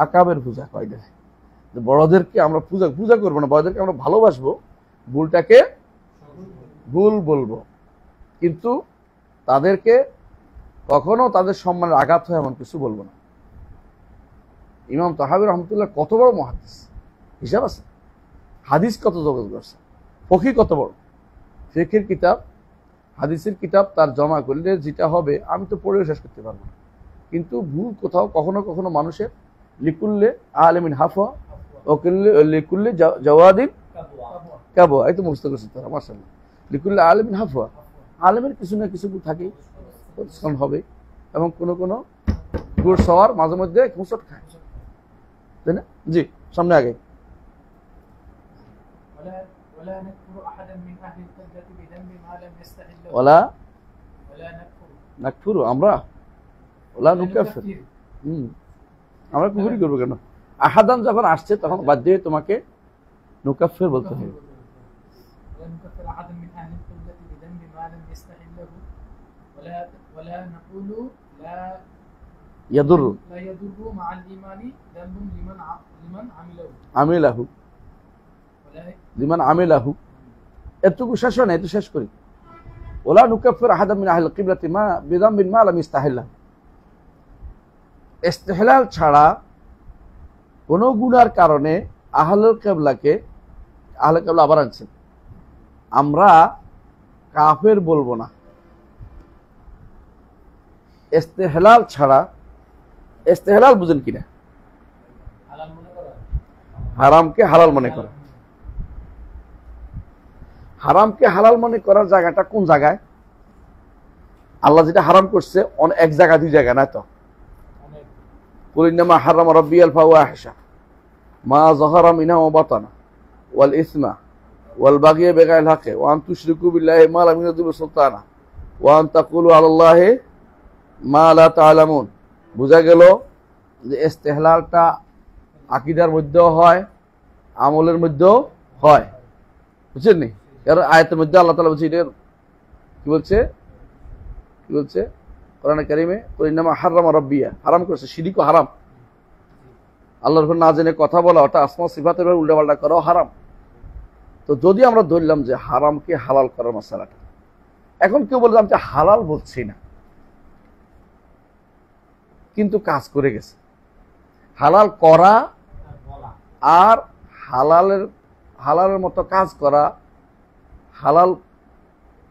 আকাবের পূজা কয় দেয়, বড়দেরকে আমরা পূজা করবো না, বড়দেরকে আমরা ভালোবাসবো, ভুলটাকে ভুল বলবো, কিন্তু তাদেরকে কখনো তাদের সম্মানের আঘাত হয় এমন কিছু বলবো না। ইমাম তাহাবী রহমতুল্লাহ কত বড় মুহাদ্দিস, হিসাব আছে? হাদিস কত জগৎ করছে, ফকিহ কত বড়, ফিকহের কিতাব হাদিসের কিতাব তার জমা করলে যেটা হবে আমি তো পড়েও শেষ করতে পারবো না। কিন্তু ভুল কোথাও কখনো কখনো মানুষের লিকুল্লে আলেমিন হাফা ও লিকুল্লে জাওয়াদিন কাবু, এই তো মুখস্থ করছে তারা মাশাআল্লাহ। লিকুল্লে আলেমিন হাফা, আলেমের কিছু না কিছু ভুল থাকেই, প্রতিষ্ঠান হবে, এবং কোনো কোনো গুড় সওয়ার মাঝে মধ্যে খুঁচট খায়, তাই না? জি, সামনে আগে ওলা নাকফুরু, আমরা ওলা নুকাফির, আমরা কুফরি করবো কেন? আহাদান যখন আসছে তখন বাধ্য হয়ে তোমাকে নুকাফির বলতে হবে। ইয়াদুর লা ইয়াদুরু মা'আল ঈমানি যানবুন লিমান আমিলাহু ওয়ালা লিমান আমিলাহু। এতটুকু শেষ হয় না, এত শেষ করি। ওলা নুকাফির আহাদাম মিন আহলিল কিবলাতি মা বিযামবিন মা লাম ইস্তাহিল্লা। ইস্তিহলাল ছাড়া কোনো গুনার কারণে আহলুল কিবলাকে, আহলুল কিবলা আবার আনছেন, আমরা কাফের বলবো না। ইস্তিহলাল ছাড়া, ইস্তিহলাল বুঝেন কিনা? হালাল মনে করা, হারামকে হালাল মনে করা। হারামকে হালাল মনে করার জায়গাটা কোন জায়গায়? আল্লাহ যেটা হারাম করছে এক জায়গা দুই জায়গা না তো। অনেক কুল ইন্নামা হারামা রাব্বিয়াল ফাওয়াহিশা মা যাহারা মিনহা ওয়া বাতানা ওয়াল ইসমা ওয়াল বাগিয়া বিগাইরিল হাক্কি ওয়া আন তুশরিকু বিল্লাহি মা লাম ইউনজিল সুলতানা ওয়া আন তাকুলু আলাল্লাহি মা লা তা'লামুন। বুঝা গেল যে ইস্তিহলালটা আকীদার মধ্যেও হয়, আমলের মধ্যেও হয়। বুঝছেন নি? কারণ আয়াতের মধ্যে আল্লাহ তাআলা বলছে, এটা কি বলছে? কি বলছে কোরআনে কারিমে? কুল ইন্নামা হারামা রাব্বিয়া, হারাম করেছে, শিরক ও হারাম। আল্লাহর উপর না জেনে কথা বলা, ওটা আসমা সিফাতের উপর উল্টাপাল্টা করাও হারাম। তো যদি আমরা ধরলাম যে হারামকে হালাল করার মাসালাটা, এখন কেউ বললাম যে হালাল বলছি না, কিন্তু কাজ করে গেছে। হালাল করা আর বলা আর হালালের মতো কাজ করা, হালাল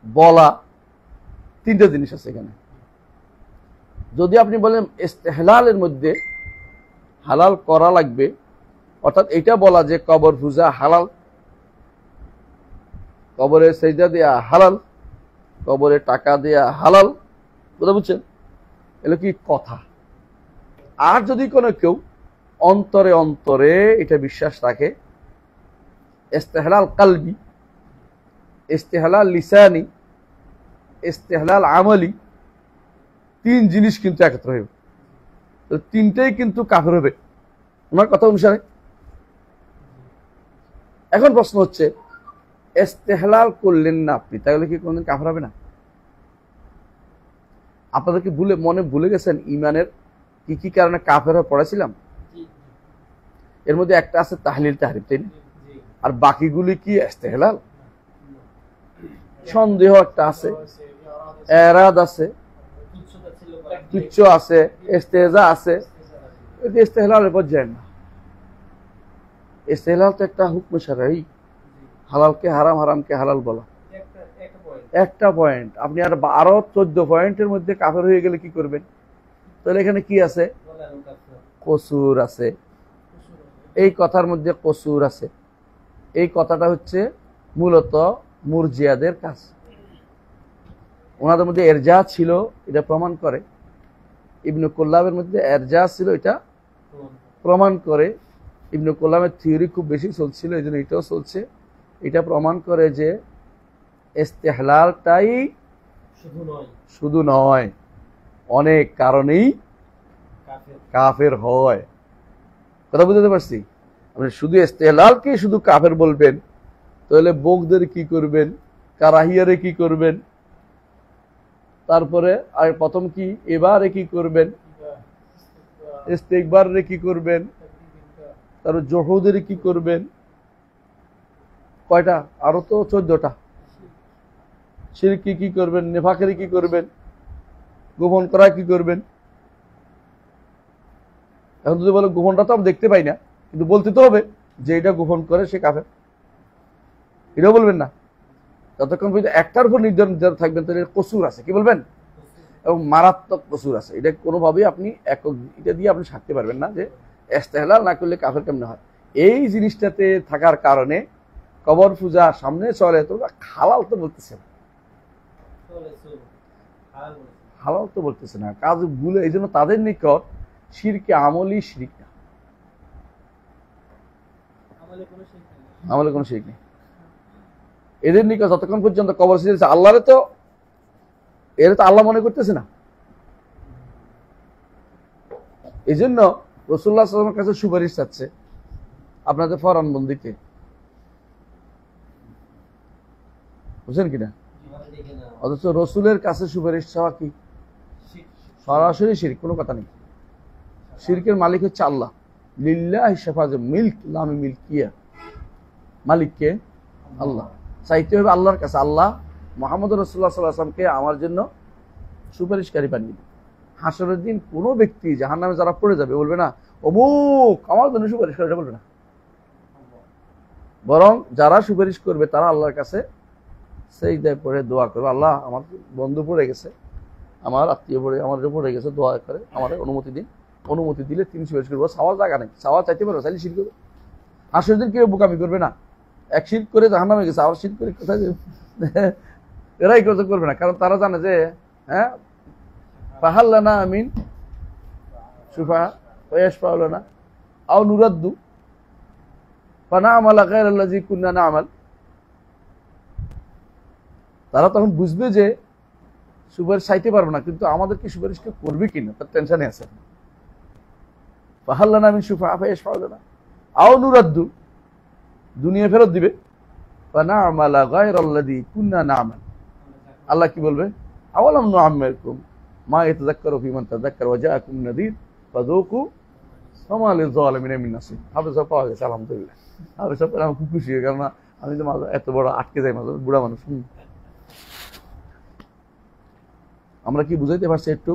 বলা, তিনটা জিনিস আছে এখানে। যদি আপনি বলেন ইস্তেহলালের মধ্যে হালাল করা লাগবে, অর্থাৎ এটা বলা যে কবর পূজা হালাল, কবরে সেজদা দেয়া হালাল, কবরে টাকা দেয়া হালাল, কথা বুঝছেন? এগুলো কি কথা। আর যদি কোনো কেউ অন্তরে অন্তরে এটা বিশ্বাস রাখে, ইস্তেহলাল কলবি, ইস্তেহলাল লিসানি, ইস্তেহলাল আমলি, তিন জিনিস কিন্তু একত্র হবে। তো তিনটেই কিন্তু কাফের হবে ওনার কথা অনুসারে। এখন প্রশ্ন হচ্ছে, ইস্তেহলাল করলেন না আপনি, তাহলে কি কোনদিন কাফের হবে না? আপনাদের কি মনে ভুলে গেছেন ইমানের কি কি কারণে কাফের হয়ে পড়েছিলাম? জি এর মধ্যে একটা আছে তাহলিল তাহরিম, তাই না? জি আর বাকিগুলি কি ইস্তেহলাল? সন্দেহ একটা আছে, এরাদ আছে, তুচ্ছতা ছিল তুচ্ছ আছে, ইস্তেজা আছে। ইস্তেহলালের পর যায় না। ইস্তেহলাল তো একটা হুকম শারঈ, হালালকে হারাম, হারামকে হালাল বলা, একটা পয়েন্ট। একটা পয়েন্ট। আপনি আরো 14 পয়েন্টের মধ্যে কাফের হয়ে গেলে কি করবেন? তাহলে এখানে কি আছে? বলা নুকাফির কসুর আছে। এই কথার মধ্যে কসুর আছে। এই কথাটা হচ্ছে মূলত মুরজিয়াদের কাজ। ওনাদের মধ্যে এরজা ছিল, এটা প্রমাণ করে। ইবনে কুল্লাবের মধ্যে এরজা ছিল, এটা প্রমাণ করে। ইবনে কুল্লাবের থিওরি খুব বেশি চলছিল, এই জন্য এটাও চলছে। এটা প্রমাণ করে যে ইস্তেহলালটাই শুধু নয়, অনেক কারণেই কাফের। কাফের হয়। কথা বুঝতে পারছি? আপনি শুধু ইস্তেহলালকে শুধু কাফের বলবেন, তাহলে বগদের কি করবেন, কারাহিয়ারে কি করবেন, তারপরে আর প্রথম কি এবারে কি করবেন, ইস্তেকবারে কি করবেন, তারপর জহুদের কি করবেন, কয়টা? আরো তো 14টা। শিরকি কি করবেন, নেফাকের কি করবেন, গোপন করা কি করবেন। এখন যদি বলো গোপনটা তো আমি দেখতে পাই না, কিন্তু বলতে তো হবে যে এটা গোপন করে সে কাফের, এটাও বলবেন না। যতক্ষণ পর্যন্ত একটার উপর নির্ধারণ থাকবেন, তাহলে কসুর আছে, কি বলবেন? এবং মারাত্মক কসুর আছে। এটা কোনোভাবেই আপনি এটা দিয়ে আপনি ছাড়তে পারবেন না যে ইস্তেহলাল না করলে কাফের কেমনে হয়। এই জিনিসটাতে থাকার কারণে কবর পূজা সামনে চলে, তো হালাল তো বলতেছে না, হালাল তো বলতেছে না, কাজ ভুলে। এই জন্য তাদের নিকট শিরকে আমলি শিরক না, আমলে কোনো শিরক নেই। এদের নিকট যতক্ষণ পর্যন্ত কবর সিজদা আল্লাহরে তো এরা তো আল্লাহ মনে করতেছে না। এই জন্য রাসূলুল্লাহ সাল্লাল্লাহু আলাইহি ওয়াসাল্লামের কাছে সুপারিশ চাচ্ছে আপনাদের ফরমান বন্দিতে, বুঝছেন কিনা? অথচ রসুলের কাছে সুপারিশ চাওয়া কি সরাসরি শিরক, কোনো কথা নেই। শিরকের মালিক হচ্ছে আল্লাহ। লিল্লাহি শাফাআত, মিল্ক নামে মিল্কিয়া, মালিককে আল্লাহ। চাইতে হবে আল্লাহর কাছে, আল্লাহ মুহাম্মদ রাসূলুল্লাহ সাল্লাল্লাহু আলাইহি ওয়াসাল্লামকে আমার জন্য সুপারিশকারী বানিয়ে দিন। হাসরের দিন কোনো ব্যক্তি জাহান্নামে যারা পড়ে যাবে বলবে না অমুক আমার জন্য সুপারিশ করে, বলবে না। বরং যারা সুপারিশ করবে তারা আল্লাহর কাছে সেজদায় পড়ে দোয়া করবে, আল্লাহ আমার বন্ধু পড়ে গেছে, আমার আত্মীয় পড়ে আমার পড়ে গেছে, দোয়া করে আমার অনুমতি দিন। অনুমতি দিলে তিনি সুপারিশ করবো। চাওয়ার জায়গা নেই, চাওয়া চাইতে পারো, চাইলে শির করবে। হাসরের দিন কেউ বোকামি করবে না, এক শির করে জাহান্নামে গেছে আবার শির করে কোথায় যাবে, এরাই কথা করবে না। কারণ তারা জানে যে হ্যাঁ ফাহাল্লানা আমিন সুফা ওয়াশফাউলানা আও নুরাদ্দু ফানা'মালা গায়রাল্লাযী কুন্না না'মাল। তারা তখন বুঝবে যে সুপারিশ চাইতে পারবো না, কিন্তু আমাদেরকে সুপারিশ কেউ করবে কিনা তার টেনশনে আছে। ফাহাল্লানা আমিন সুফা ওয়াশফাউলানা আও নুরাদ্দু, দুনিয়া ফেরত দিবে। ফানা'মালা গায়রাল্লাযী কুন্না না'মাল। আল্লাহ কি বলবে, আওয়ালাম নুআম্মিরকুম মা ইয়াতাযাক্কারু ফীমান তাযাক্কার ওয়া জাআকুম নাযীর ফাযুকু ফামা লিয-যালিমিনা মিন নাসীর। হাফেজ পাওয়া গেছে আলহামদুলিল্লাহ। হাফেজ পেলে আমি খুব খুশি হই, কারণ আমি তো মাঝে এত বড় আটকে যাই, মাঝে বুড়া মানুষ। আমরা কি বুঝাইতে পারছি একটু?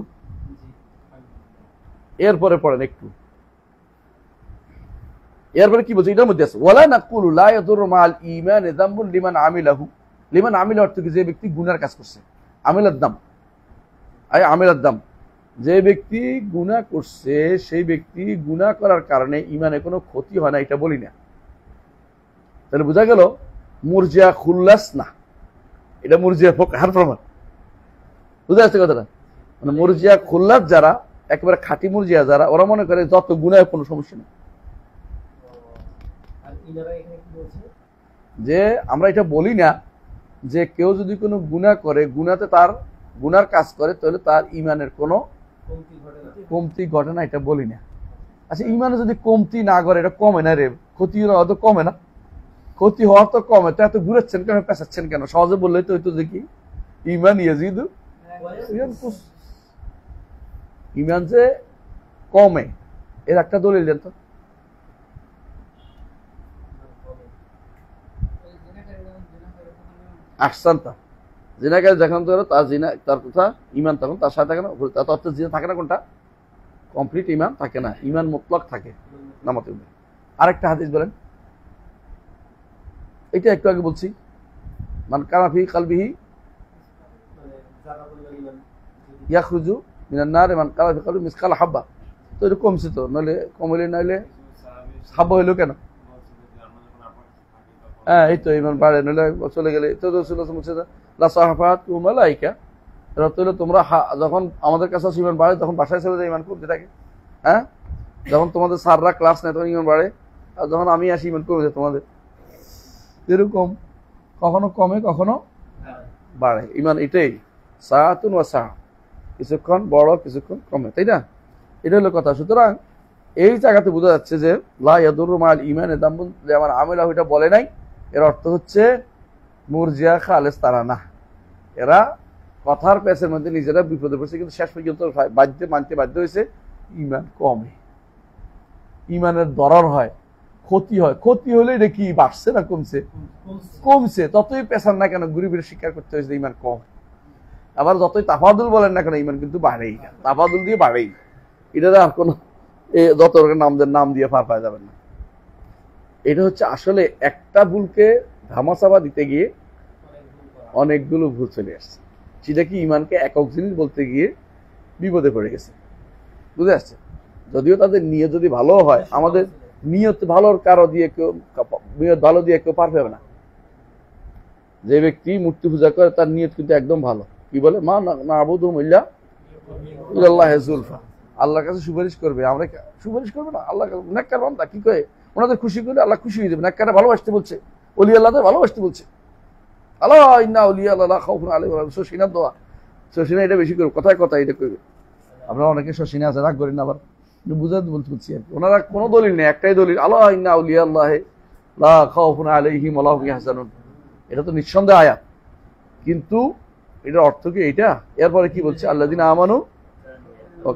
এরপরে পড়েন একটু, এরপরে কি বলছে এটার মধ্যে আছে ওয়ালা নাকুলু লা ইয়াদুরু মাল ঈমানি যামবুন লিমান আমিলাহু। লিমান আমিলা অর্থ কি, যে ব্যক্তি গুনার কাজ করছে। আমিলাদ দাম, আমিলাদ দাম, যে ব্যক্তি গুনাহ করছে সেই ব্যক্তি গুনাহ করার কারণে ঈমানে কোনো ক্ষতি হয় না, এটা বলি না। তাহলে বোঝা গেল মুরজিয়া খুল্লাস না, এটা মুরজিয়া ফকহার প্রমাণ। বুঝা যাচ্ছে কথাটা? মানে মুরজিয়া খুল্লাস যারা, একেবারে খাঁটি মুরজিয়া যারা, ওরা মনে করে যত গুনায় কোনো সমস্যা নেই। যে আমরা এটা বলি না যে কেউ যদি কোনো গুনাহ করে, গুনাতে তার গুনার কাজ করে, তাহলে তার ঈমানের কোনো কমতি ঘটে না, এটা বলি না। আচ্ছা ঈমানে যদি কমতি না করে, এটা কমে না রে, ক্ষতি হওয়া তো কমে না, ক্ষতি হওয়া তো কমে, তো এত ঘুরেছেন কেন, পেঁচাচ্ছেন কেন? সহজে বললেই তো হইতো দেখি ঈমান ইয়াজিদু ইয়ানকুস, ঈমান যে কমে, এর একটা দলিল দেন তো। আহসানতা, জিনাকারী যখন তার জিনা, তার কথা ঈমান তখন তার সাথে থাকে না, তার অর্থ জিনা থাকে না, কোনটা কমপ্লিট ঈমান থাকে না, ঈমান মুতলাক থাকে নামাতে। আরেকটা হাদিস বলেন, এটা একটু আগে বলছি, মান কানা ফি কলবিহি ইয়াখরুজু মিনান নার মান কানা ফি কলবিহি মিসকাল হাব্বা। তো এটা কমছে তো, নইলে কমলে নইলে হাব্বা হইলো কেন? হ্যাঁ এই তো ঈমান বাড়ে, নইলে চলে গেলে তো রাসূলুল্লাহ সাল্লাল্লাহু আলাইহি ওয়াসাল্লাম লা সাহাফাতুকুম মালাইকা, এরা তো তোমরা যখন আমাদের কাছে ঈমান বাড়ে তখন বাসায় চলে যায়, ঈমান কমতে থাকে। হ্যাঁ যখন তোমাদের স্যাররা ক্লাস নেয় তখন ঈমান বাড়ে, আর যখন আমি আসি ঈমান কমে যায় তোমাদের। এরকম কখনো কমে কখনো বাড়ে ঈমান, এটাই সাআতুন ওয়া সাআ, কিছুক্ষণ বড় কিছুক্ষণ কমে, তাই না? এটা হলো কথা। সুতরাং এই জায়গাতে বোঝা যাচ্ছে যে লা ইয়াদুরু মাল ঈমানি যামবুন, যে আমার আমিলাহু এটা বলে নাই, এর অর্থ হচ্ছে মুরজিয়া খালেস তারা না, এরা কথার প্যাচের মধ্যে নিজেরা বিপদে পড়ছে, কিন্তু শেষ পর্যন্ত মানতে বাধ্য হয়েছে ঈমান কমে, ঈমানের দরার হয়, ক্ষতি হয়। ক্ষতি হলে এটা কি বাড়ছে না কমছে? কমছে। ততই পেছান না কেন, ঘুরে ফিরে স্বীকার করতে হয়েছে ঈমান কম। আবার যতই তাফাদুল বলেন না কেন, ঈমান কিন্তু বাড়েই না, তাফাদুল দিয়ে বাড়েই। এটা আর কোনো যত নাম দিয়ে পার পাওয়া যাবে না। এটা হচ্ছে আসলে একটা ভুলকে ধামাচাপা দিতে গিয়ে অনেকগুলো ভুল চলে আসছে, সেটা কি ঈমানকে একক জিনিস বলতে গিয়ে বিপদে পড়ে গেছে। বুঝে আসছে? যদিও তাদের নিয়ত যদি ভালো হয়, আমাদের নিয়ত ভালোর কারো দিয়ে কেউ, নিয়ত ভালো দিয়ে কেউ পার পাবে না। যে ব্যক্তি মূর্তি পূজা করে তার নিয়ত কিন্তু একদম ভালো। কি বলে, মা না'বুদুহুম ইল্লা ইলাল্লাহি যুলফা, আল্লাহর কাছে সুপারিশ করবে। আমরা সুপারিশ করবো না, আল্লাহ নেককার বান্দা কি কয়, ওনাদের খুশি করলে আল্লাহ খুশি হয়ে যাবে। নেককারে ভালোবাসতে বলছে, ওলি আল্লাহদের ভালোবাসতে বলছে। আল্লাহ ইন্না আউলিয়া আল্লাহ লা খাউফুন আলাইহিম, শশিনার দোয়া, শশিনা এটা বেশি করবে, কথায় কথায় এটা করবে। আমরা অনেকে শশিনা আছে, রাগ করেন না, আবার বুঝাতে বলছি আর কি। ওনারা কোনো দলিল নেই, একটাই দলিল, আল্লাহ ইন্না আউলিয়া আল্লাহ লা খাউফুন আলাইহিম ওয়া লা হুম ইয়াহজানুন। এটা তো নিঃসন্দেহ আয়াত, কিন্তু এটার অর্থ কি এইটা? এরপরে কি বলছে, আল্লাযিনা আমানু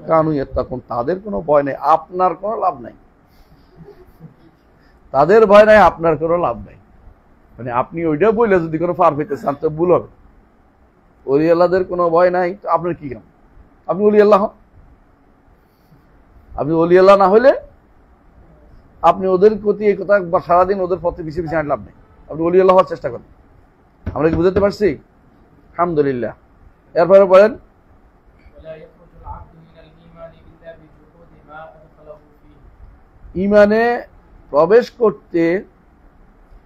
কানু ইয়াত্তাকুন, তাদের কোনো ভয় নেই, আপনার কোনো লাভ নাই। তাদের ভয় নাই, আপনার কোনো লাভ নাই। মানে আপনি ওইটা বললে যদি কোনো পার পেতে চান তো ভুল হবে। ওলি আল্লাহদের কোনো ভয় নাই, তো আপনার কি কাম? আপনি ওলি আল্লাহ হন। আপনি ওলি আল্লাহ না হলে আপনি ওদের প্রতি এই কথা বা সারাদিন ওদের পথে পিছিয়ে পিছিয়ে লাভ নেই। আপনি ওলি আল্লাহ হওয়ার চেষ্টা করেন। আমরা কি বুঝতে পারছি? আলহামদুলিল্লাহ। এরপরে বলেন ইমানে প্রবেশ করতে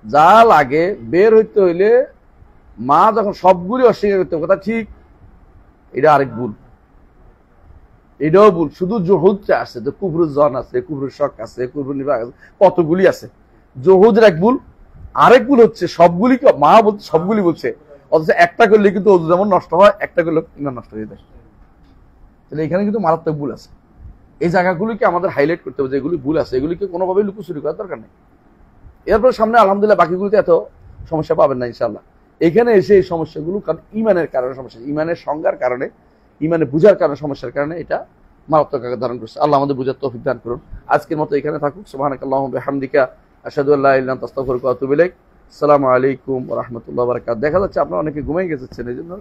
যা লাগে বের হইতে হইলে মা যখন সবগুলি অস্বীকার করতে কথা ঠিক, এটা আরেক ভুল, এটাও ভুল। শুধু জহুদটা আছে, তো কুফরুল জন আছে, কুফরুল শক আছে, কুফরুল নিফাক আছে, কতগুলি আছে। জহুদের এক ভুল, আরেক ভুল হচ্ছে সবগুলি মা বলছে, সবগুলি বলছে, অথচ একটা করলে কিন্তু ওযু যেমন নষ্ট হয়, একটা করলে ইমান নষ্ট হয়ে যায়। তাহলে এখানে কিন্তু মারাত্মক ভুল আছে। এই জায়গাগুলিকে আমাদের হাইলাইট করতে হবে, যেগুলি ভুল আছে এগুলিকে কোনোভাবে লুকোচুরি করার দরকার নেই। এরপর সামনে আলহামদুলিল্লাহ বাকিগুলিতে এত সমস্যা পাবেন না ইনশাআল্লাহ। এখানে এসে এই সমস্যাগুলো কারণ ইমানের কারণে সমস্যা, ইমানের সংজ্ঞার কারণে, ইমানে বুঝার কারণে, সমস্যার কারণে এটা মারাত্মক আকার ধারণ করছে। আল্লাহ আমাদের বুঝার তৌফিক দান করুন। আজকের মতো এখানে থাকুক। সুবহানাকাল্লাহুম্মা ওয়া বিহামদিকা আশহাদু আল্লা ইলাহা ইল্লা আনতা আস্তাগফিরুকা ওয়া আতুবু ইলাইক। আসসালামু আলাইকুম ওয়া রাহমাতুল্লাহি ওয়া বারাকাতুহু। দেখা যাচ্ছে আপনারা অনেকে ঘুমিয়ে গেছেন, এই জন্য